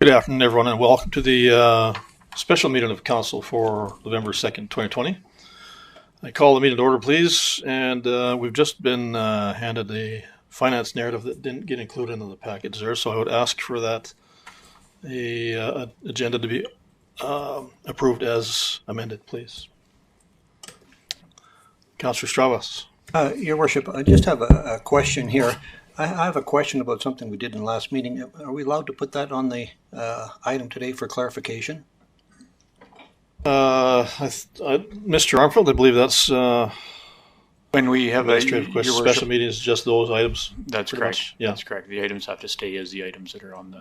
Good afternoon, everyone, and welcome to the special meeting of Council for November 2nd, 2020. I call the meeting to order, please, and we've just been handed a finance narrative that didn't get included in the package there, so I would ask for that agenda to be approved as amended, please. Councillor Stravas. Your Worship, I just have a question here. I have a question about something we did in the last meeting. Are we allowed to put that on the item today for clarification? Mr. Armfield, I believe that's when we have a special meeting is just those items. That's correct. Much. Yeah, that's correct. The items have to stay as the items that are on the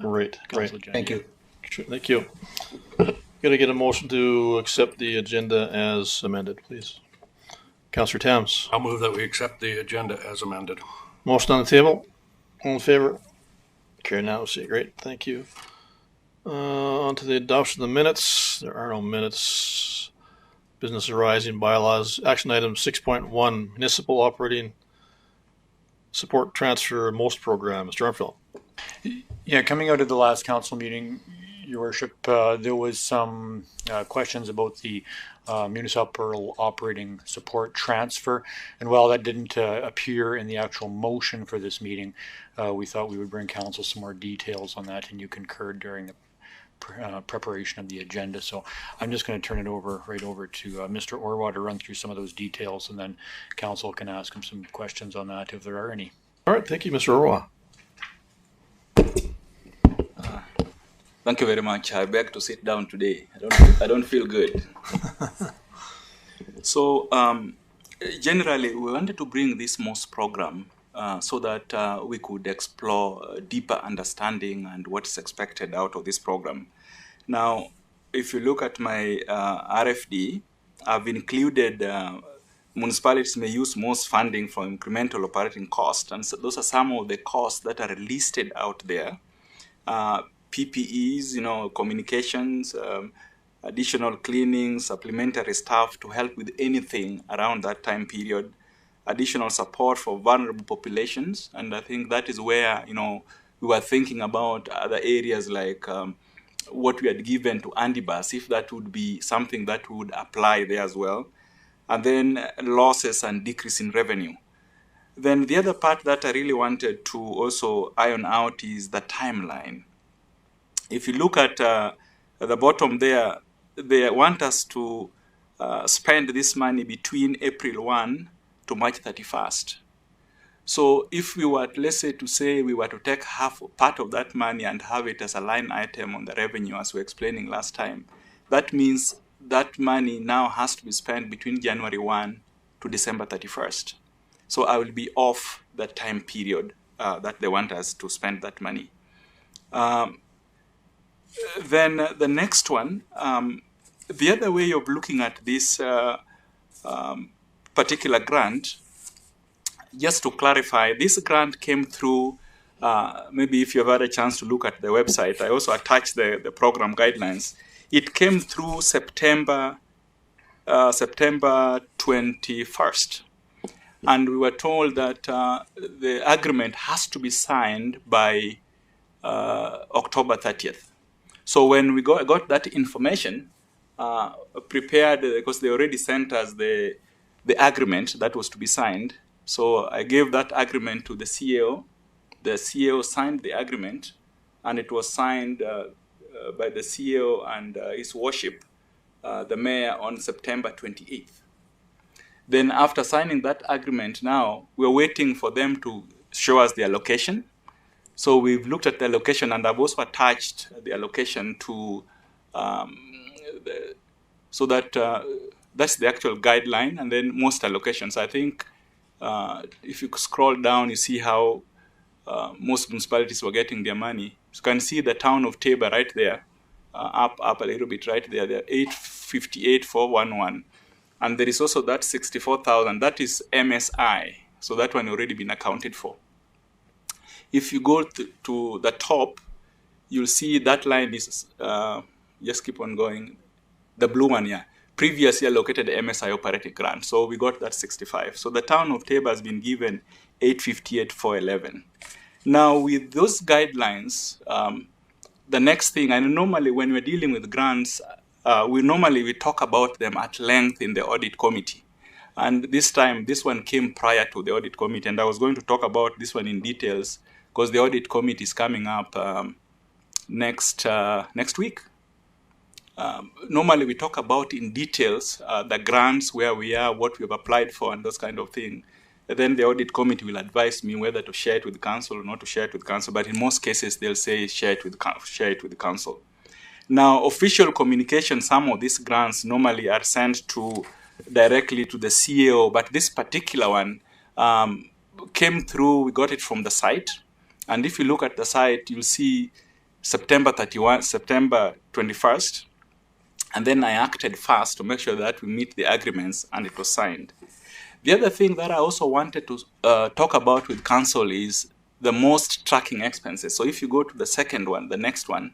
council agenda. Thank you. Thank you. Going to get a motion to accept the agenda as amended, please. Councillor Tams. I'll move that we accept the agenda as amended. Motion on the table. All in favor? Carry now. See, great. Thank you. On to the adoption of the minutes. There are no minutes. Business arising bylaws. Action item 6.1, municipal operating support transfer most program. Mr. Armfield. Yeah, coming out of the last council meeting, Your Worship, there was some questions about the municipal operating support transfer, and while that didn't appear in the actual motion for this meeting, we thought we would bring council some more details on that, and you concurred during the preparation of the agenda. So I'm just going to turn it right over to Mr. Orwa to run through some of those details, and then council can ask him some questions on that if there are any. All right, thank you, Mr. Orwa. Thank you very much. I beg to sit down today. I don't feel good. So generally, we wanted to bring this MOS program so that we could explore deeper understanding and what's expected out of this program. Now, if you look at my RFD, I've included municipalities may use MOS funding for incremental operating costs, and so those are some of the costs that are listed out there. PPEs, communications, additional cleaning, supplementary staff to help with anything around that time period, additional support for vulnerable populations. And I think that is where, we were thinking about other areas like what we had given to Andibas, if that would be something that would apply there as well. And then losses and decrease in revenue. Then the other part that I really wanted to also iron out is the timeline. If you look at the bottom there, they want us to spend this money between April 1 to March 31st. So if we were, let's say we were to take part of that money and have it as a line item on the revenue, as we were explaining last time, that means that money now has to be spent between January 1 to December 31st. So I will be off that time period that they want us to spend that money. Then the next one, the other way of looking at this particular grant, just to clarify, this grant came through, maybe if you've had a chance to look at the website, I also attached the program guidelines. It came through September 21st. And we were told that the agreement has to be signed by October 30th. So when we got that information, prepared, because they already sent us the agreement that was to be signed. So I gave that agreement to the CEO. The CEO signed the agreement, and it was signed by the CEO and His Worship, the Mayor, on September 28th. Then after signing that agreement now, we're waiting for them to show us the allocation. So we've looked at the allocation, and I've also attached the allocation to, so that that's the actual guideline, and then most allocations. I think if you scroll down, you see how most municipalities were getting their money. You can see the town of Tabor right there, up a little bit right there. They're 858,411. And there is also that 64,000, that is MSI. So that one already been accounted for. If you go to the top, you'll see that line is, just keep on going, the blue one, yeah. Previously allocated MSI operating grant. So we got that 65. So the town of Tabor has been given 858,411. Now with those guidelines, the next thing, and normally when we're dealing with grants, we talk about them at length in the audit committee. And this time, this one came prior to the audit committee, and I was going to talk about this one in details because the audit committee is coming up next week. Normally, we talk about in details the grants, where we are, what we have applied for, and those kind of things. Then the audit committee will advise me whether to share it with the council or not to share it with the council. But in most cases, they'll say share it with the council. Now, official communication, some of these grants normally are sent directly to the CEO, but this particular one came through, we got it from the site. And if you look at the site, you'll see September 21st. And then I acted fast to make sure that we meet the agreements, and it was signed. The other thing that I also wanted to talk about with council is the most tracking expenses. So if you go to the second one, the next one,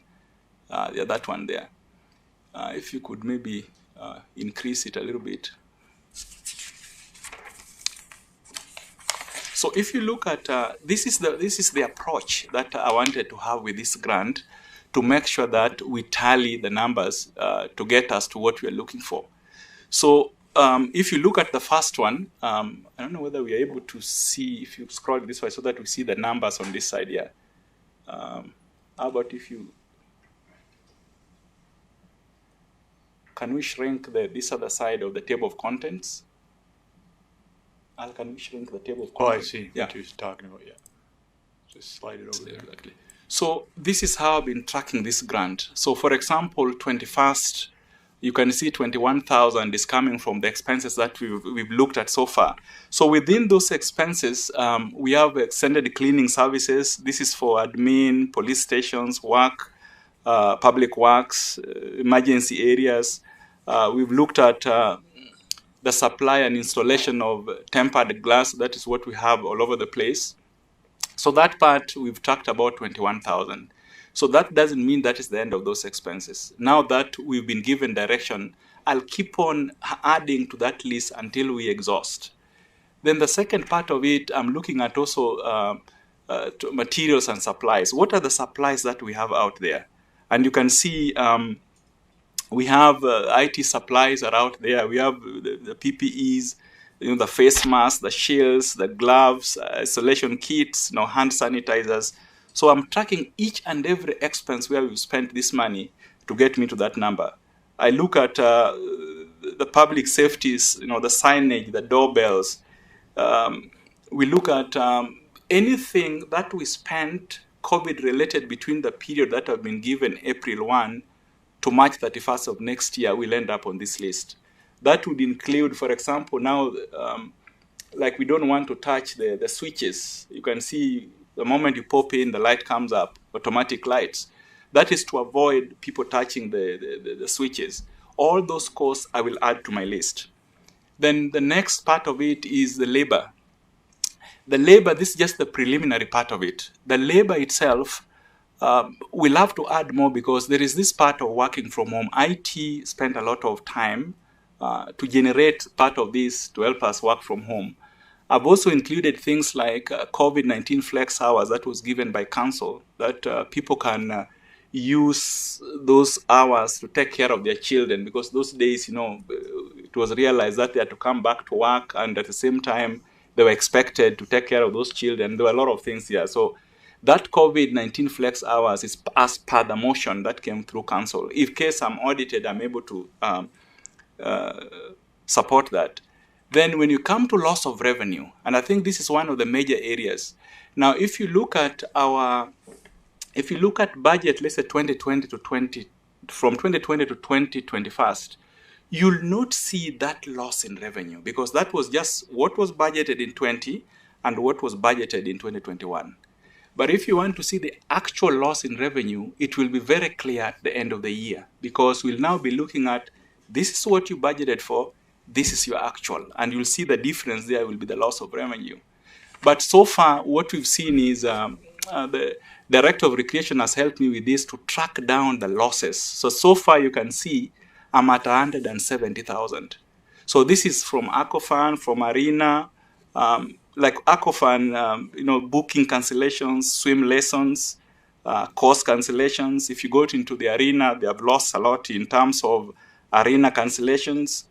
that one there, if you could maybe increase it a little bit. So if you look at this is the approach that I wanted to have with this grant, to make sure that we tally the numbers to get us to what we are looking for. So if you look at the first one, I don't know whether we are able to see, if you scroll this way so that we see the numbers on this side here. How about if you, can we shrink this other side of the table of contents? Al, can we shrink the table of contents? Oh, I see what you're talking about, yeah. Just slide it over there. Exactly. So this is how I've been tracking this grant. So for example, 21st, you can see 21,000 is coming from the expenses that we've looked at so far. So within those expenses, we have extended cleaning services. This is for admin, police stations, work, public works, emergency areas. We've looked at the supply and installation of tempered glass. That is what we have all over the place. So that part, we've tracked about 21,000. So that doesn't mean that is the end of those expenses. Now that we've been given direction, I'll keep on adding to that list until we exhaust. Then the second part of it, I'm looking at also materials and supplies. What are the supplies that we have out there? And you can see we have IT supplies are out there. We have the PPEs, the face masks, the shields, the gloves, isolation kits, hand sanitizers. So I'm tracking each and every expense where we've spent this money to get me to that number. I look at the public safeties, the signage, the doorbells. We look at anything that we spent COVID-related between the period that have been given April 1 to March 31st of next year, we'll end up on this list. That would include, for example, now, like we don't want to touch the switches. You can see the moment you pop in, the light comes up, automatic lights. That is to avoid people touching the switches. All those costs I will add to my list. Then the next part of it is the labor. The labor, this is just the preliminary part of it. The labor itself, we'll have to add more because there is this part of working from home. IT spent a lot of time to generate part of this to help us work from home. I've also included things like COVID-19 flex hours that was given by council, that people can use those hours to take care of their children, because those days, it was realized that they had to come back to work, and at the same time, they were expected to take care of those children. There were a lot of things here. So that COVID-19 flex hours is as per the motion that came through council. In case I'm audited, I'm able to support that. Then when you come to loss of revenue, and I think this is one of the major areas. Now, if you look at budget, let's say 2020 to 2021, you'll not see that loss in revenue, because that was just what was budgeted in 20 and what was budgeted in 2021. But if you want to see the actual loss in revenue, it will be very clear at the end of the year, because we'll now be looking at, this is what you budgeted for, this is your actual, and you'll see the difference there will be the loss of revenue. But so far, what we've seen is the Director of Recreation has helped me with this to track down the losses. So far you can see I'm at 170,000. So this is from Aquafan, from Arena, like Aquafan, booking cancellations, swim lessons, course cancellations. If you go into the arena, they have lost a lot in terms of arena cancellations.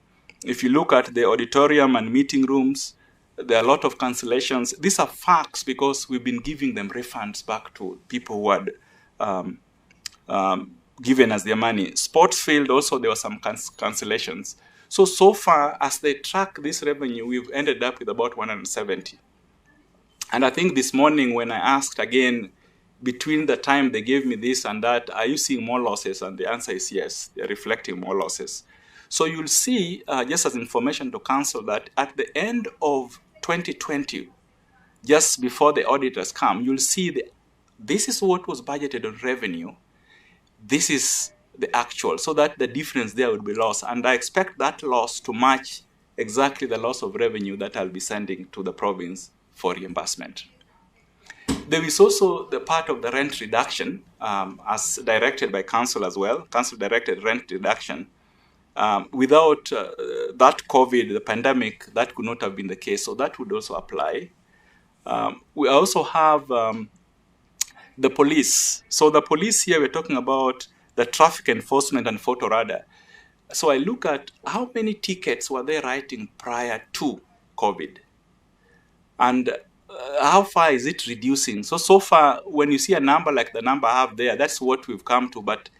If you look at the auditorium and meeting rooms, there are a lot of cancellations. These are facts because we've been giving them refunds back to people who had given us their money. Sports field also, there were some cancellations. So far, as they track this revenue, we've ended up with about 170. And I think this morning when I asked again, between the time they gave me this and that, are you seeing more losses? And the answer is yes, they're reflecting more losses. So you'll see, just as information to council, that at the end of 2020, just before the auditors come, you'll see this is what was budgeted on revenue. This is the actual, so that the difference there would be lost. And I expect that loss to match exactly the loss of revenue that I'll be sending to the province for reimbursement. There is also the part of the rent reduction, as directed by council as well. Council directed rent reduction. Without that COVID, the pandemic, that could not have been the case. So that would also apply. We also have the police. So the police here, we're talking about the traffic enforcement and photo radar. So I look at how many tickets were they writing prior to COVID, and how far is it reducing? So far, when you see a number like the number I have there, that's what we've come to, but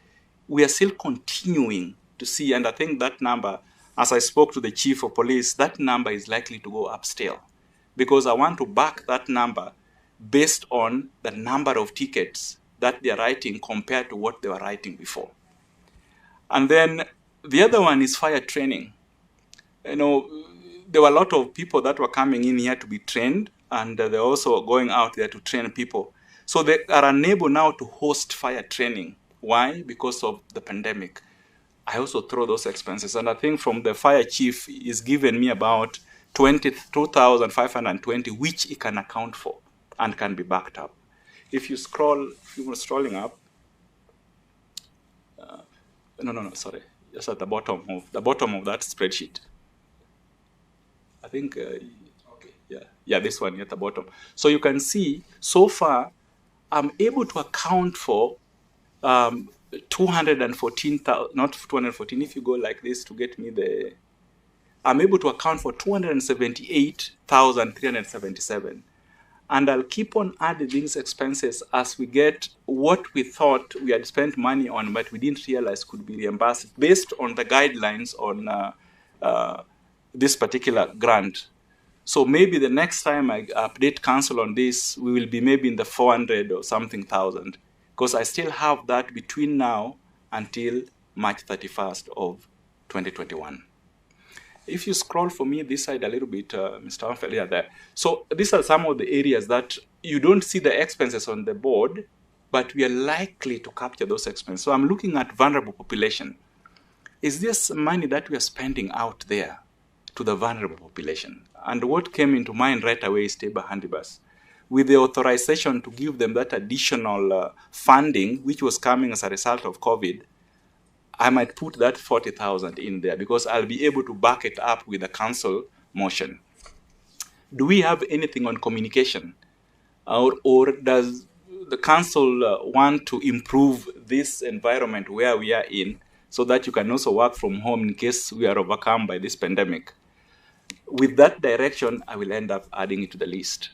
we are still continuing to see, and I think that number, as I spoke to the chief of police, that number is likely to go up still, because I want to back that number based on the number of tickets that they're writing compared to what they were writing before. And then the other one is fire training. You know, there were a lot of people that were coming in here to be trained, and they're also going out there to train people. So they are unable now to host fire training. Why? Because of the pandemic. I also throw those expenses. And I think from the fire chief, he's given me about 22,520, which he can account for and can be backed up. If you scroll, if you were scrolling up, sorry, just at the bottom of that spreadsheet. I think, this one at the bottom. So you can see, so far, I'm able to account for 214,000, not 214, if you go like this to get me I'm able to account for 278,377. And I'll keep on adding these expenses as we get what we thought we had spent money on, but we didn't realize could be reimbursed based on the guidelines on this particular grant. So maybe the next time I update council on this, we will be maybe in the 400 or something thousand, because I still have that between now until March 31st of 2021. If you scroll for me this side a little bit, Mr. Anfeld, there. So these are some of the areas that you don't see the expenses on the board, but we are likely to capture those expenses. So I'm looking at vulnerable population. Is this money that we are spending out there to the vulnerable population? And what came into mind right away is Teba Handibus. With the authorization to give them that additional funding, which was coming as a result of COVID, I might put that 40,000 in there because I'll be able to back it up with a council motion. Do we have anything on communication? Or does the council want to improve this environment where we are in so that you can also work from home in case we are overcome by this pandemic? With that direction, I will end up adding it to the list.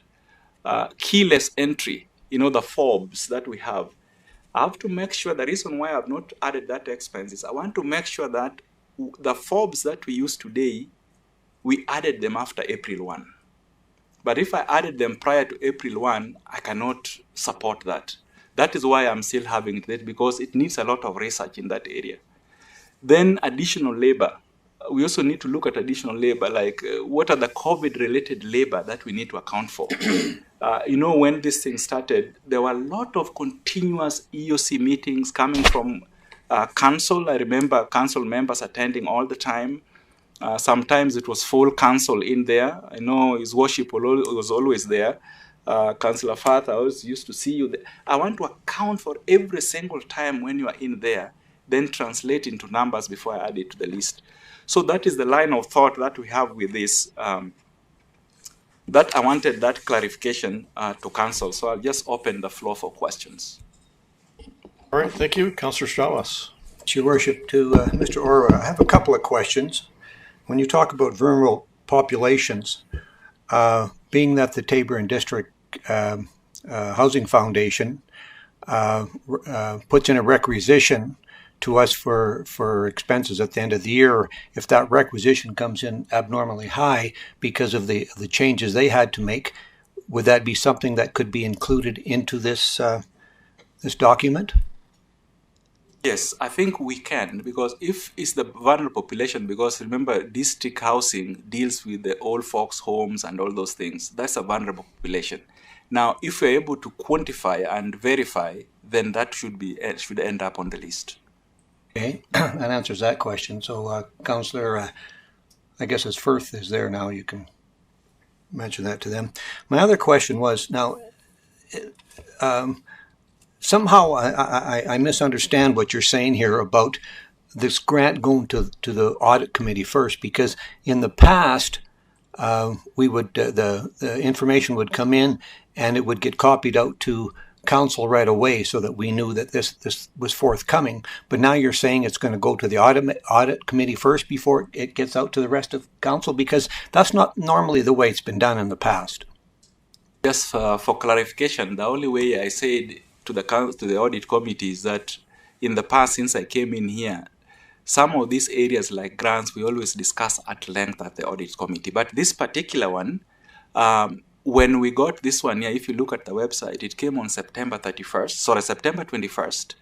Keyless entry, the FOBs that we have. I have to make sure the reason why I've not added that expense is I want to make sure that the FOBs that we use today, we added them after April 1. But if I added them prior to April 1, I cannot support that. That is why I'm still having it, because it needs a lot of research in that area. Then additional labor. We also need to look at additional labor, like what are the COVID-related labor that we need to account for? When this thing started, there were a lot of continuous EOC meetings coming from council. I remember council members attending all the time. Sometimes it was full council in there. I know His Worship was always there. Councillor Fath, I always used to see you there. I want to account for every single time when you are in there, then translate into numbers before I add it to the list. So that is the line of thought that we have with this. That I wanted that clarification to council. So I'll just open the floor for questions. All right, thank you. Councillor Strawas. Your Worship, to Mr. Orwa, I have a couple of questions. When you talk about vulnerable populations, being that the Tabor and District Housing Foundation puts in a requisition to us for expenses at the end of the year, if that requisition comes in abnormally high because of the changes they had to make, would that be something that could be included into this this document? Yes, I think we can, because if it's the vulnerable population, because remember, district housing deals with the old folks' homes and all those things. That's a vulnerable population. Now, if we're able to quantify and verify, then that should end up on the list. Okay, that answers that question. So, Councillor, I guess as Firth is there now, you can mention that to them. My other question was, now, somehow I misunderstand what you're saying here about this grant going to the audit committee first, because in the past, we would the information would come in and it would get copied out to council right away so that we knew that this was forthcoming. But now you're saying it's going to go to the audit committee first before it gets out to the rest of council, because that's not normally the way it's been done in the past. Just for clarification, the only way I said to the audit committee is that in the past, since I came in here, some of these areas like grants, we always discuss at length at the audit committee. But this particular one, when we got this one here, if you look at the website, it came on September 21st.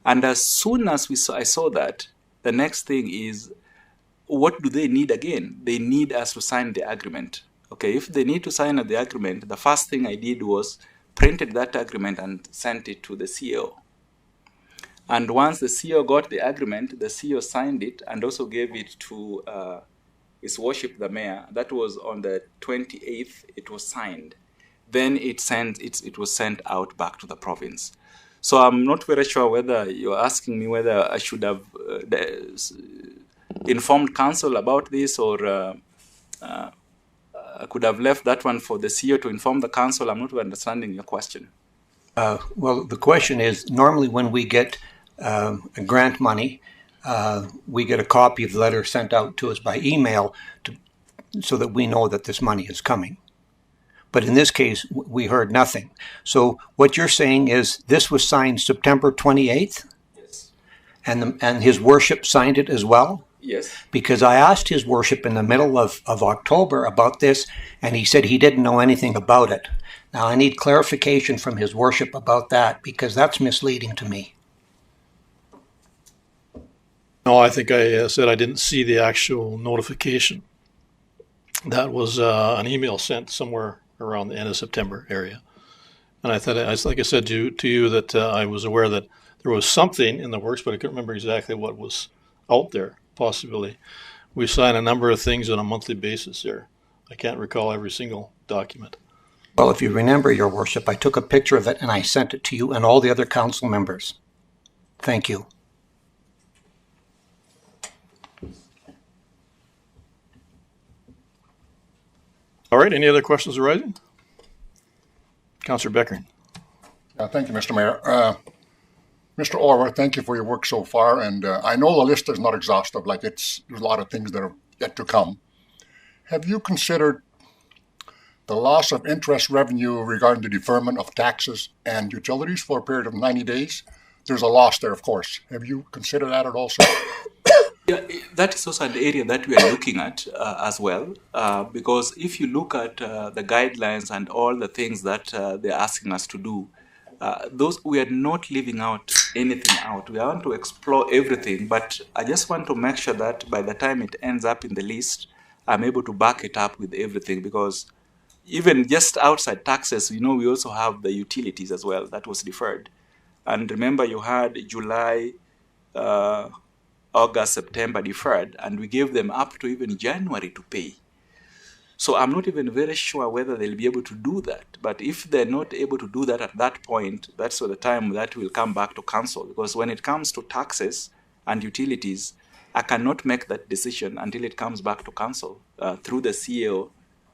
And as soon as I saw that, the next thing is, what do they need again? They need us to sign the agreement. Okay, if they need to sign the agreement, the first thing I did was printed that agreement and sent it to the CEO. And once the CEO got the agreement, the CEO signed it and also gave it to His Worship the Mayor. That was on the 28th, it was signed. Then it was sent out back to the province. So I'm not very sure whether you're asking me whether I should have informed council about this, or I could have left that one for the CEO to inform the council. I'm not understanding your question. Well, the question is, normally when we get grant money, we get a copy of the letter sent out to us by email so that we know that this money is coming. But in this case, we heard nothing. So what you're saying is this was signed September 28th? Yes. And His Worship signed it as well? Yes. Because I asked His Worship in the middle of October about this, and he said he didn't know anything about it. Now, I need clarification from His Worship about that, because that's misleading to me. No, I think I said I didn't see the actual notification. That was an email sent somewhere around the end of September area. And I thought, like I said to you, that I was aware that there was something in the works, but I couldn't remember exactly what was out there, possibly. We sign a number of things on a monthly basis there. I can't recall every single document. Well, if you remember, Your Worship, I took a picture of it and I sent it to you and all the other council members. Thank you. All right, any other questions arising? Councillor Becker. Thank you, Mr. Mayor. Mr. Orwa, thank you for your work so far. And I know the list is not exhaustive, there's a lot of things that are yet to come. Have you considered the loss of interest revenue regarding the deferment of taxes and utilities for a period of 90 days? There's a loss there, of course. Have you considered that at all, sir? Yeah, that is also an area that we are looking at as well, because if you look at the guidelines and all the things that they're asking us to do, those we are not leaving out anything out. We want to explore everything, but I just want to make sure that by the time it ends up in the list, I'm able to back it up with everything, because even just outside taxes, we also have the utilities as well that was deferred. And remember, you had July, August, September deferred, and we gave them up to even January to pay. So I'm not even very sure whether they'll be able to do that. But if they're not able to do that at that point, that's the time that will come back to council. Because when it comes to taxes and utilities, I cannot make that decision until it comes back to council through the CEO,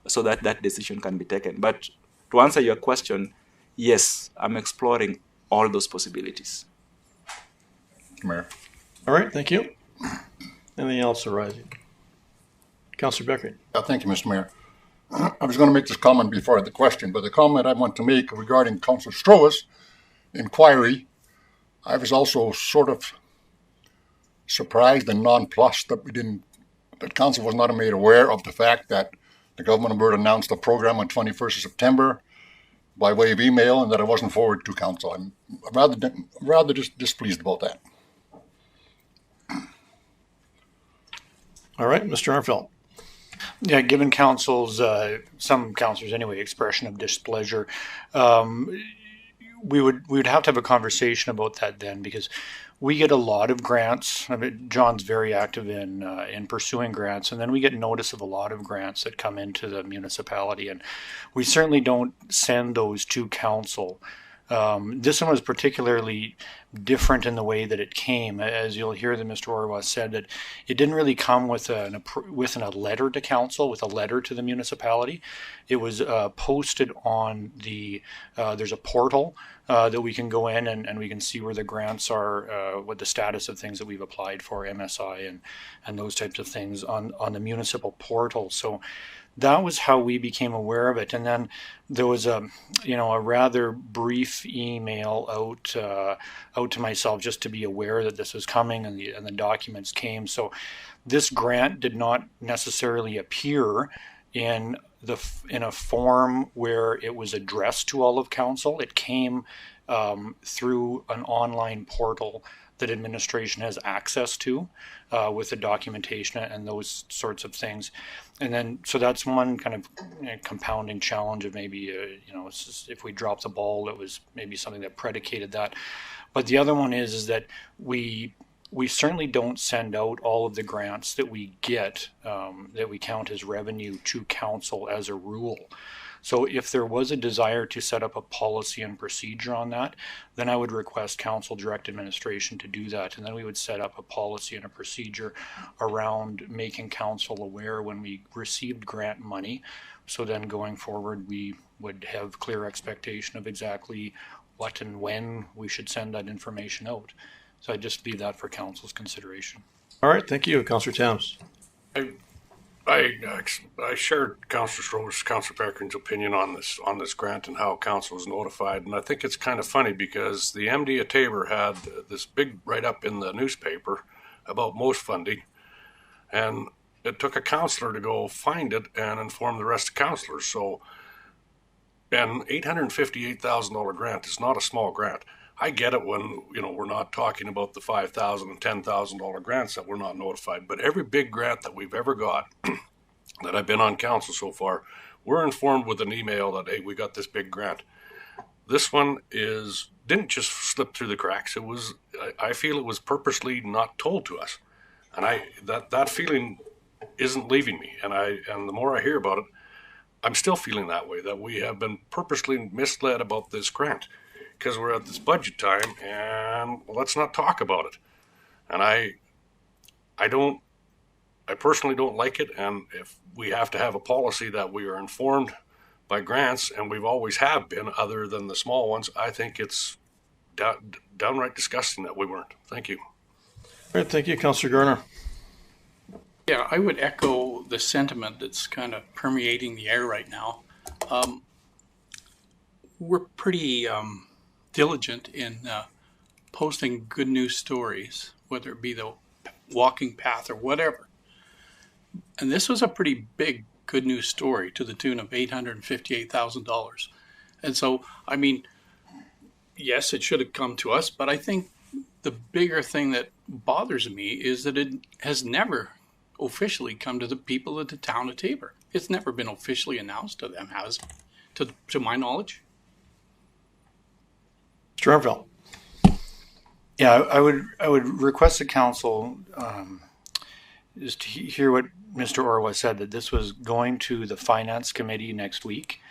so that that decision can be taken. But to answer your question, yes, I'm exploring all those possibilities. Mayor. All right, thank you. Anything else arising? Councillor Beckert. Thank you, Mr. Mayor. I was going to make this comment before the question, but the comment I want to make regarding Councillor Stroh's inquiry, I was also sort of surprised and nonplussed that Council was not made aware of the fact that the government of Alberta announced the program on 21st of September by way of email, and that it wasn't forwarded to Council. I'm rather displeased about that. All right, Mr. Armfeldt. Yeah, given council's, some councillors anyway, expression of displeasure, we would have to have a conversation about that then, because we get a lot of grants. I mean, John's very active in pursuing grants, and then we get notice of a lot of grants that come into the municipality, and we certainly don't send those to council. This one was particularly different in the way that it came. As you'll hear that Mr. Orwa said, that it didn't really come with a letter to council, with a letter to the municipality. It was posted on the, there's a portal that we can go in and we can see where the grants are, what the status of things that we've applied for, MSI and those types of things on the municipal portal. So that was how we became aware of it. And then there was a rather brief email out to myself just to be aware that this was coming, and the documents came. So this grant did not necessarily appear in a form where it was addressed to all of council. It came through an online portal that administration has access to with the documentation and those sorts of things. And then, so that's one kind of compounding challenge of maybe, it's just, if we drop the ball, it was maybe something that predicated that. But the other one is that we certainly don't send out all of the grants that we get, that we count as revenue, to council as a rule. So if there was a desire to set up a policy and procedure on that, then I would request council direct administration to do that. And then we would set up a policy and a procedure around making council aware when we received grant money. So then going forward, we would have clear expectation of exactly what and when we should send that information out. So I just leave that for council's consideration. All right, thank you, Councillor Towns. I shared Councillor Stroh's, Councillor Beckerin's opinion on this grant and how council was notified, and I think it's kind of funny because the MD of Tabor had this big write-up in the newspaper about most funding, and it took a councillor to go find it and inform the rest of councillors. So an $858,000 grant is not a small grant. I get it when, we're not talking about the $5,000 and $10,000 grants that we're not notified, but every big grant that we've ever got that I've been on council so far, we're informed with an email that, hey, we got this big grant. This one didn't just slip through the cracks. I feel it was purposely not told to us. And that feeling isn't leaving me. And the more I hear about it, I'm still feeling that way, that we have been purposely misled about this grant. Because we're at this budget time, and let's not talk about it. And I personally don't like it. And if we have to have a policy that we are informed by grants, and we've always have been, other than the small ones, I think it's downright disgusting that we weren't. Thank you. All right, thank you, Councillor Garner. Yeah, I would echo the sentiment that's kind of permeating the air right now. We're pretty diligent in posting good news stories, whether it be the walking path or whatever. And this was a pretty big good news story to the tune of $858,000. And so, I mean, yes, it should have come to us, but I think the bigger thing that bothers me is that it has never officially come to the people of the town of Tabor. It's never been officially announced to them, has it? To my knowledge. Mr. Armfeldt. Yeah, I would request the council just to hear what Mr. Orwa said, that this was going to the finance committee next week.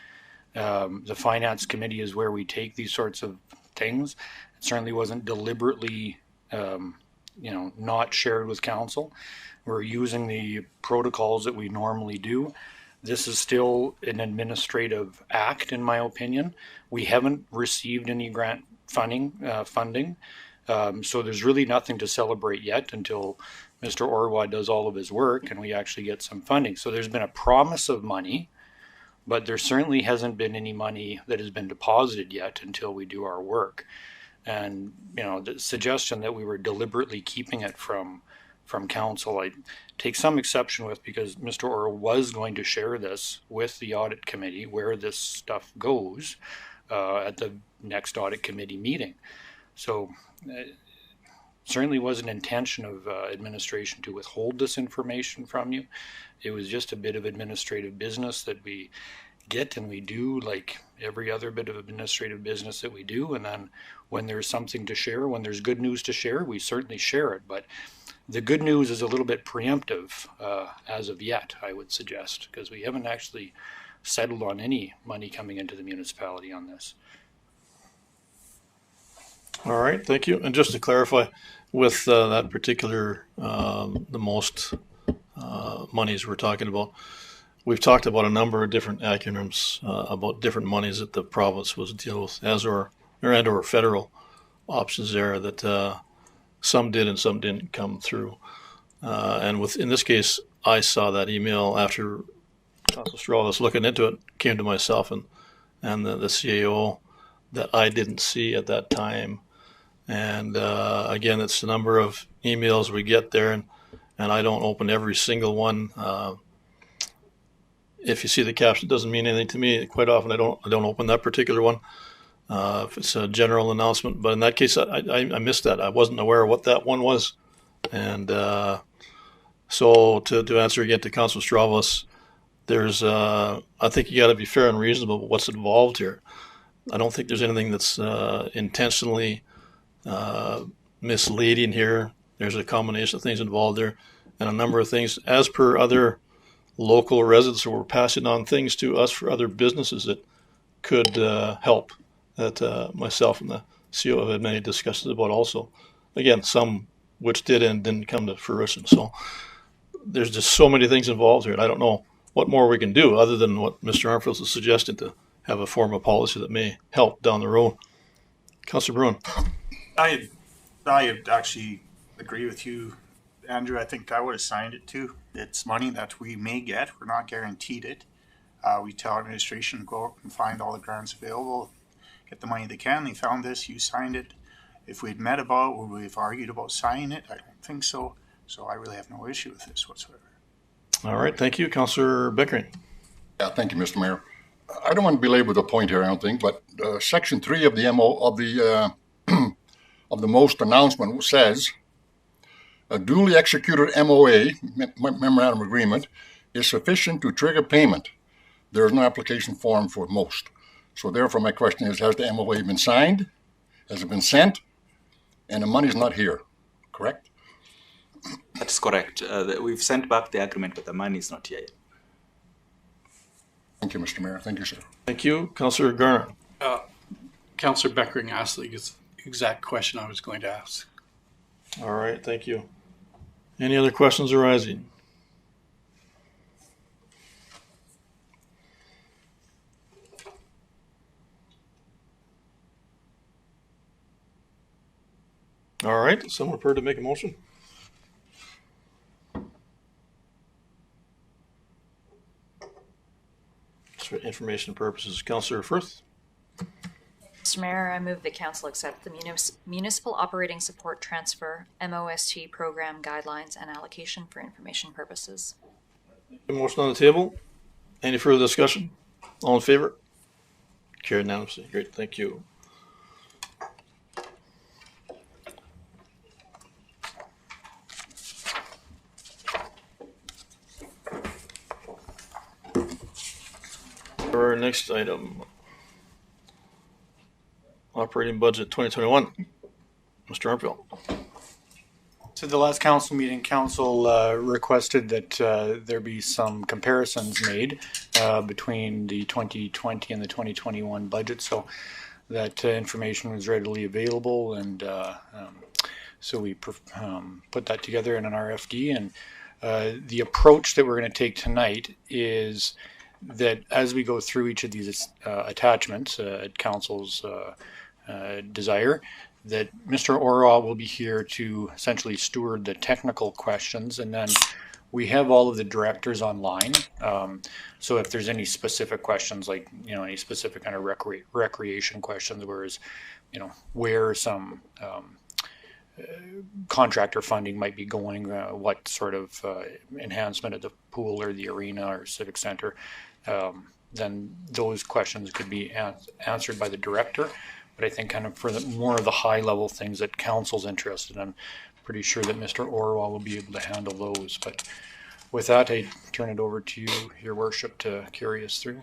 The finance committee is where we take these sorts of things. It certainly wasn't deliberately, not shared with council. We're using the protocols that we normally do. This is still an administrative act, in my opinion. We haven't received any grant funding. So there's really nothing to celebrate yet until Mr. Orwa does all of his work and we actually get some funding. So there's been a promise of money, but there certainly hasn't been any money that has been deposited yet until we do our work. And, you know, the suggestion that we were deliberately keeping it from council, I take some exception with, because Mr. Orwa was going to share this with the audit committee where this stuff goes at the next audit committee meeting. So certainly was an intention of administration to withhold this information from you. It was just a bit of administrative business that we get and we do, like every other bit of administrative business that we do. And then when there's something to share, when there's good news to share, we certainly share it. But the good news is a little bit preemptive as of yet, I would suggest, because we haven't actually settled on any money coming into the municipality on this. All right, thank you. And just to clarify, with that particular, the most monies we're talking about, we've talked about a number of different acronyms about different monies that the province was dealing with, or federal options there that some did and some didn't come through. And in this case, I saw that email after Council Straw was looking into it, came to myself and the CAO that I didn't see at that time. And again, it's the number of emails we get there, and I don't open every single one. If you see the caption, it doesn't mean anything to me. Quite often, I don't open that particular one if it's a general announcement. But in that case, I missed that. I wasn't aware of what that one was. And so to answer again to Council Stravos, there's I think you got to be fair and reasonable with what's involved here. I don't think there's anything that's intentionally misleading here. There's a combination of things involved there, and a number of things as per other local residents who were passing on things to us for other businesses that could help, that myself and the CEO have had many discussions about also. Again, some which did and didn't come to fruition. So there's just so many things involved here, and I don't know what more we can do other than what Mr. Armfield has suggested, to have a form of policy that may help down the road. Councillor Bruin. I actually agree with you, Andrew. I think I would have signed it too. It's money that we may get. We're not guaranteed it. We tell administration to go out and find all the grants available, get the money they can. They found this, you signed it. If we'd met about, would we have argued about signing it? I don't think so. So I really have no issue with this whatsoever. All right, thank you. Councillor Beckering. Yeah, thank you, Mr. Mayor. I don't want to belabor the point here, I don't think, but Section 3 of the of the most announcement says a duly executed MOA, Memorandum of Agreement, is sufficient to trigger payment. There is no application form for most. So therefore my question is, has the MOA been signed? Has it been sent? And the money's not here, correct? That's correct. We've sent back the agreement, but the money is not here yet. Thank you, Mr. Mayor. Thank you, sir. Thank you. Councillor Garner. Councillor Beckering asked the exact question I was going to ask. All right, thank you. Any other questions arising? All right, someone prepared to make a motion? Just for information purposes, Councillor Firth. Mr. Mayor, I move that Council accept the Municipal Operating Support Transfer MOST Program Guidelines and Allocation for information purposes. A motion on the table. Any further discussion? All in favor? Carried unanimously. Great, thank you. For our next item, operating budget 2021. Mr. Armfield. So the last council meeting, council requested that there be some comparisons made between the 2020 and the 2021 budget. So that information was readily available, and so we put that together in an RFD. And the approach that we're going to take tonight is that as we go through each of these attachments at council's desire, that Mr. Orwa will be here to essentially steward the technical questions, and then we have all of the directors online. So if there's any specific questions, like, any specific kind of recreation questions, whereas, where some contractor funding might be going, what sort of enhancement of the pool or the arena or civic center, then those questions could be answered by the director. But I think kind of for more of the high level things that council's interested in, I'm pretty sure that Mr. Orwell will be able to handle those. But with that, I turn it over to you, Your Worship, to carry us through.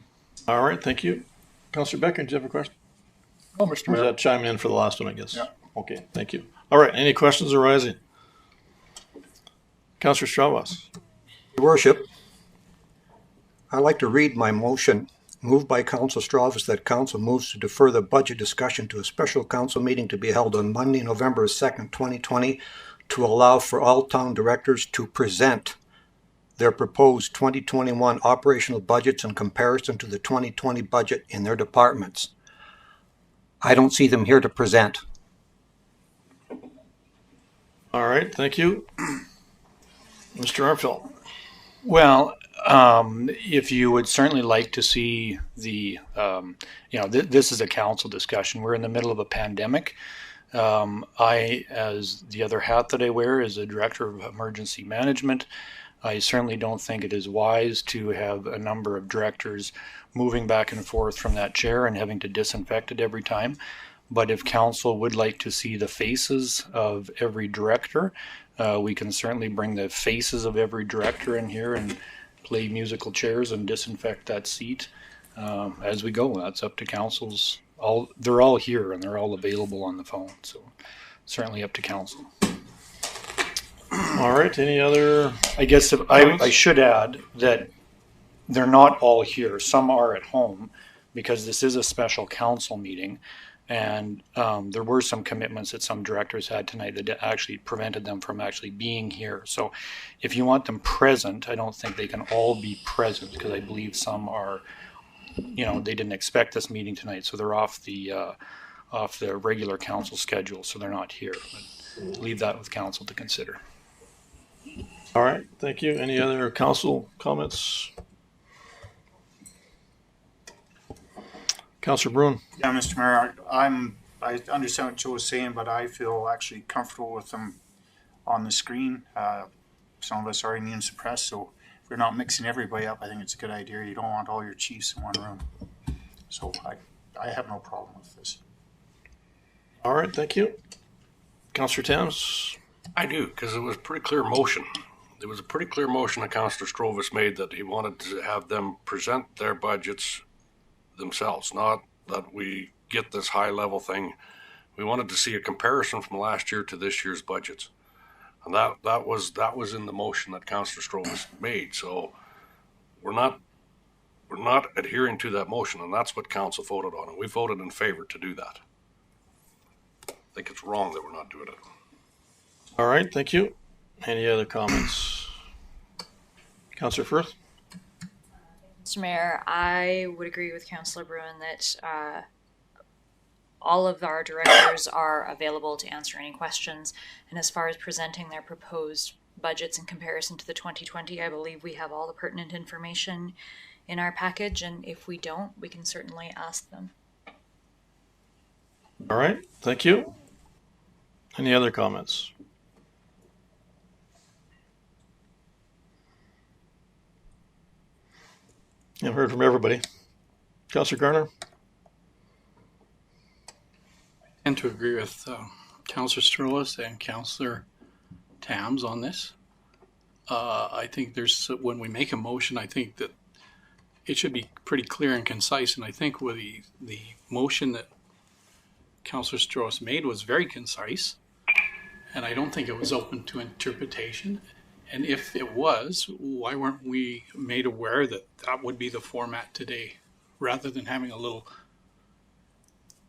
All right, thank you. Councillor Becker, do you have a question? Oh, Mr. Or Mayor. does that chime in for the last one, I guess? Yeah. Okay, thank you. All right, any questions arising? Councillor Strauss. Your Worship, I'd like to read my motion. Moved by Council Stravis that Council moves to defer the budget discussion to a special council meeting to be held on Monday, November 2nd, 2020, to allow for all town directors to present their proposed 2021 operational budgets in comparison to the 2020 budget in their departments. I don't see them here to present. All right, thank you. Mr. Armfield. Well, if you would certainly like to see the, this is a council discussion. We're in the middle of a pandemic. I, as the other hat that I wear, as a director of emergency management, I certainly don't think it is wise to have a number of directors moving back and forth from that chair and having to disinfect it every time. But if council would like to see the faces of every director, we can certainly bring the faces of every director in here and play musical chairs and disinfect that seat as we go. That's up to council's. They're all here and they're all available on the phone. So certainly up to council. All right, any other? I guess I should add that they're not all here. Some are at home because this is a special council meeting. And there were some commitments that some directors had tonight that actually prevented them from actually being here. So if you want them present, I don't think they can all be present, because I believe some are, they didn't expect this meeting tonight, so they're off the regular council schedule, so they're not here. But leave that with council to consider. All right, thank you. Any other council comments? Councillor Bruin. Yeah, Mr. Mayor, I understand what Joe was saying, but I feel actually comfortable with them on the screen. Some of us are immune suppressed, so if we're not mixing everybody up, I think it's a good idea. You don't want all your chiefs in one room. So I have no problem with this. All right, thank you. Councillor Thames. I do, because it was a pretty clear motion. There was a pretty clear motion that Councillor Strovis made that he wanted to have them present their budgets themselves, not that we get this high level thing. We wanted to see a comparison from last year to this year's budgets, and that was in the motion that Councillor Strovis made. So we're not adhering to that motion, and that's what council voted on, and we voted in favor to do that. I think it's wrong that we're not doing it. All right, thank you. Any other comments? Councillor Firth. Mr. Mayor, I would agree with Councillor Bruin that all of our directors are available to answer any questions. And as far as presenting their proposed budgets in comparison to the 2020, I believe we have all the pertinent information in our package. And if we don't, we can certainly ask them. All right, thank you. Any other comments? I've heard from everybody. Councillor Garner. I tend to agree with Councillor Strolis and Councillor Tams on this. I think when we make a motion, I think that it should be pretty clear and concise. And I think with the motion that Councillor Strolis made was very concise. And I don't think it was open to interpretation. And if it was, why weren't we made aware that that would be the format today, rather than having a little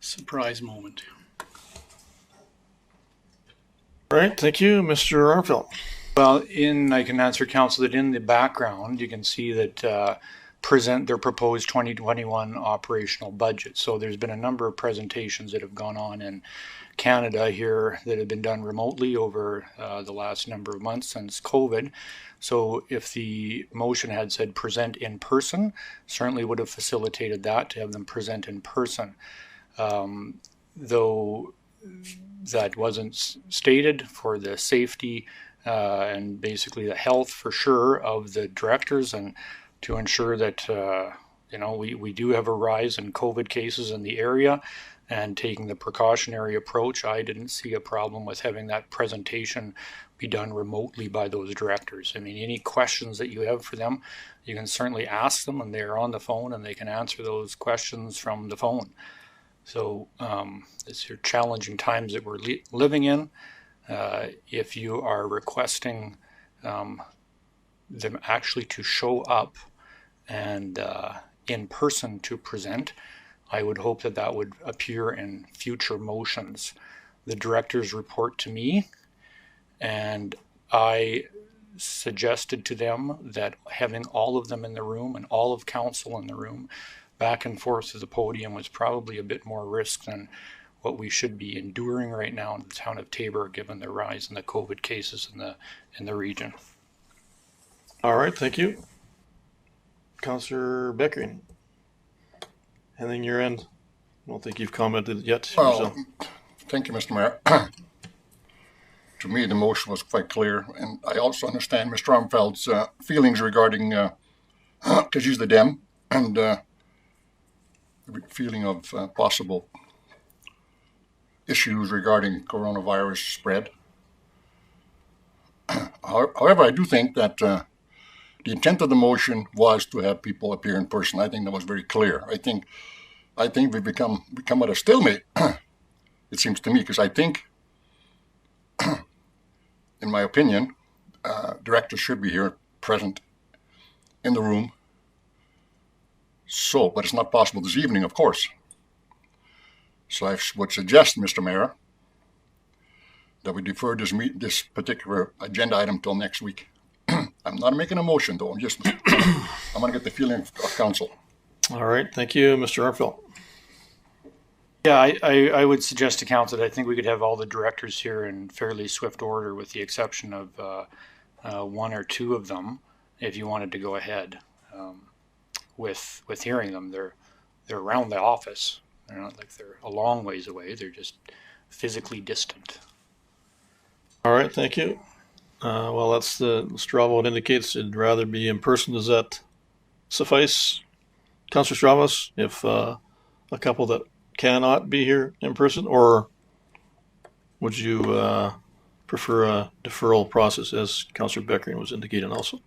surprise moment? All right, thank you, Mr. Armfield. Well, I can answer council that in the background, you can see that present their proposed 2021 operational budget. So there's been a number of presentations that have gone on in Canada here that have been done remotely over the last number of months since COVID. So if the motion had said present in person, certainly would have facilitated that to have them present in person. Though that wasn't stated for the safety and basically the health for sure of the directors, and to ensure that we do have a rise in COVID cases in the area and taking the precautionary approach, I didn't see a problem with having that presentation be done remotely by those directors. I mean, any questions that you have for them, you can certainly ask them, and they're on the phone and they can answer those questions from the phone. So it's your challenging times that we're living in. If you are requesting them actually to show up and in person to present, I would hope that that would appear in future motions. The directors report to me, and I suggested to them that having all of them in the room and all of council in the room back and forth to the podium was probably a bit more risk than what we should be enduring right now in the town of Taber, given the rise in the COVID cases in the region. All right, thank you. Councillor Beckering, anything your end? I don't think you've commented yet. Well, thank you, Mr. Mayor. To me, the motion was quite clear, and I also understand Mr. Armfeld's feelings regarding, because he's the Dem, and the feeling of possible issues regarding coronavirus spread. However, I do think that the intent of the motion was to have people appear in person. I think that was very clear. I think we've become at a stalemate, it seems to me, because I think, in my opinion, directors should be here present in the room. So, but it's not possible this evening, of course. So I would suggest, Mr. Mayor, that we defer this particular agenda item till next week. I'm not making a motion, though. I'm going to get the feeling of council. All right, thank you, Mr. Armfeld. Yeah, I would suggest to council that I think we could have all the directors here in fairly swift order, with the exception of one or two of them, if you wanted to go ahead with hearing them. They're around the office. They're not like they're a long ways away. They're just physically distant. All right, thank you. Well, that's the straw vote indicates it'd rather be in person. Does that suffice, Councillor Stravos? If a couple that cannot be here in person, or would you prefer a deferral process, as Councillor Beckering was indicating also?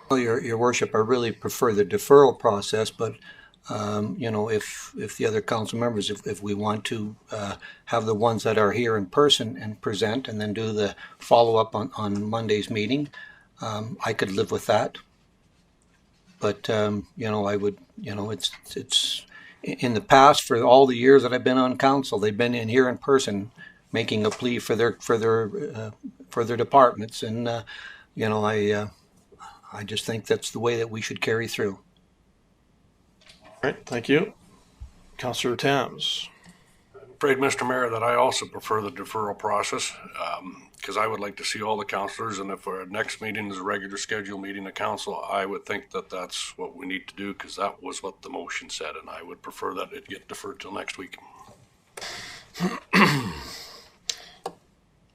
Well, Your Worship, I really prefer the deferral process, but if the other council members, if we want to have the ones that are here in person and present, and then do the follow-up on Monday's meeting, I could live with that. But I would, it's in the past, for all the years that I've been on council, they've been in here in person, making a plea for their departments, and I just think that's the way that we should carry through. All right, thank you. Councillor Tams. I'm afraid, Mr. Mayor, that I also prefer the deferral process, because I would like to see all the councillors, and if our next meeting is a regular scheduled meeting of council, I would think that that's what we need to do, because that was what the motion said, and I would prefer that it get deferred till next week.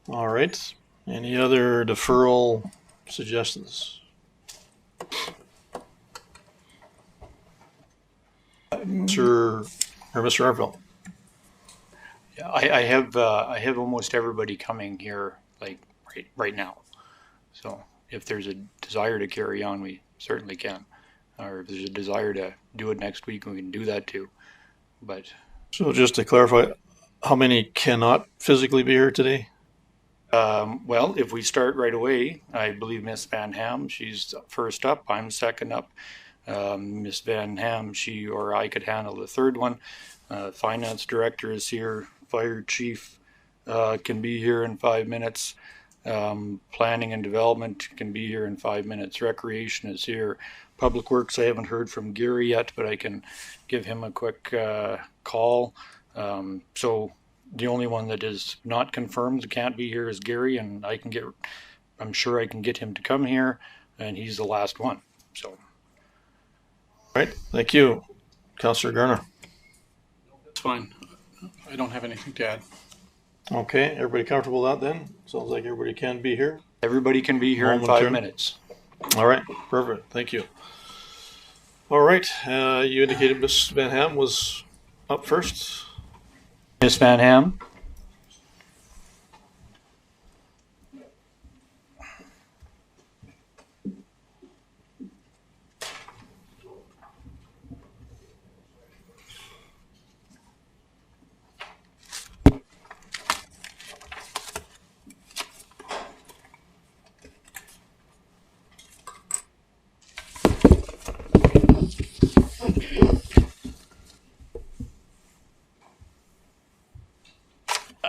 All right. Any other deferral suggestions? Mr. Armfeldt. Yeah, I have almost everybody coming here like right now. So if there's a desire to carry on, we certainly can. Or if there's a desire to do it next week, we can do that too. But so just to clarify, how many cannot physically be here today? Well, if we start right away, I believe Miss Van Ham, she's first up. I'm second up. Miss Van Ham, she or I could handle the third one. Finance director is here. Fire chief can be here in 5 minutes. Planning and development can be here in 5 minutes. Recreation is here. Public Works, I haven't heard from Gary yet, but I can give him a quick call. So the only one that is not confirmed, can't be here, is Gary, and I'm sure I can get him to come here, and he's the last one. So. All right, thank you. Councillor Garner. That's fine. I don't have anything to add. Okay, everybody comfortable with that then? Sounds like everybody can be here. Everybody can be here in 5 minutes. All right, perfect. Thank you. All right, you indicated Ms. Van Ham was up first. Ms. Van Ham?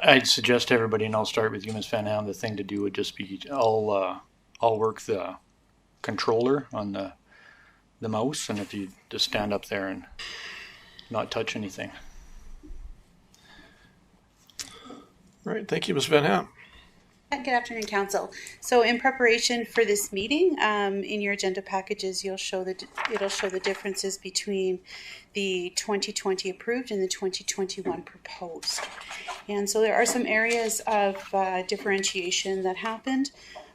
I'd suggest to everybody, and I'll start with you, Ms. Van Ham, the thing to do would just be, I'll work the controller on the mouse, and if you just stand up there and not touch anything. All right, thank you, Ms. Van Ham. Good afternoon, Council. So in preparation for this meeting, in your agenda packages, it'll show the differences between the 2020 approved and the 2021 proposed. And so there are some areas of differentiation that happened.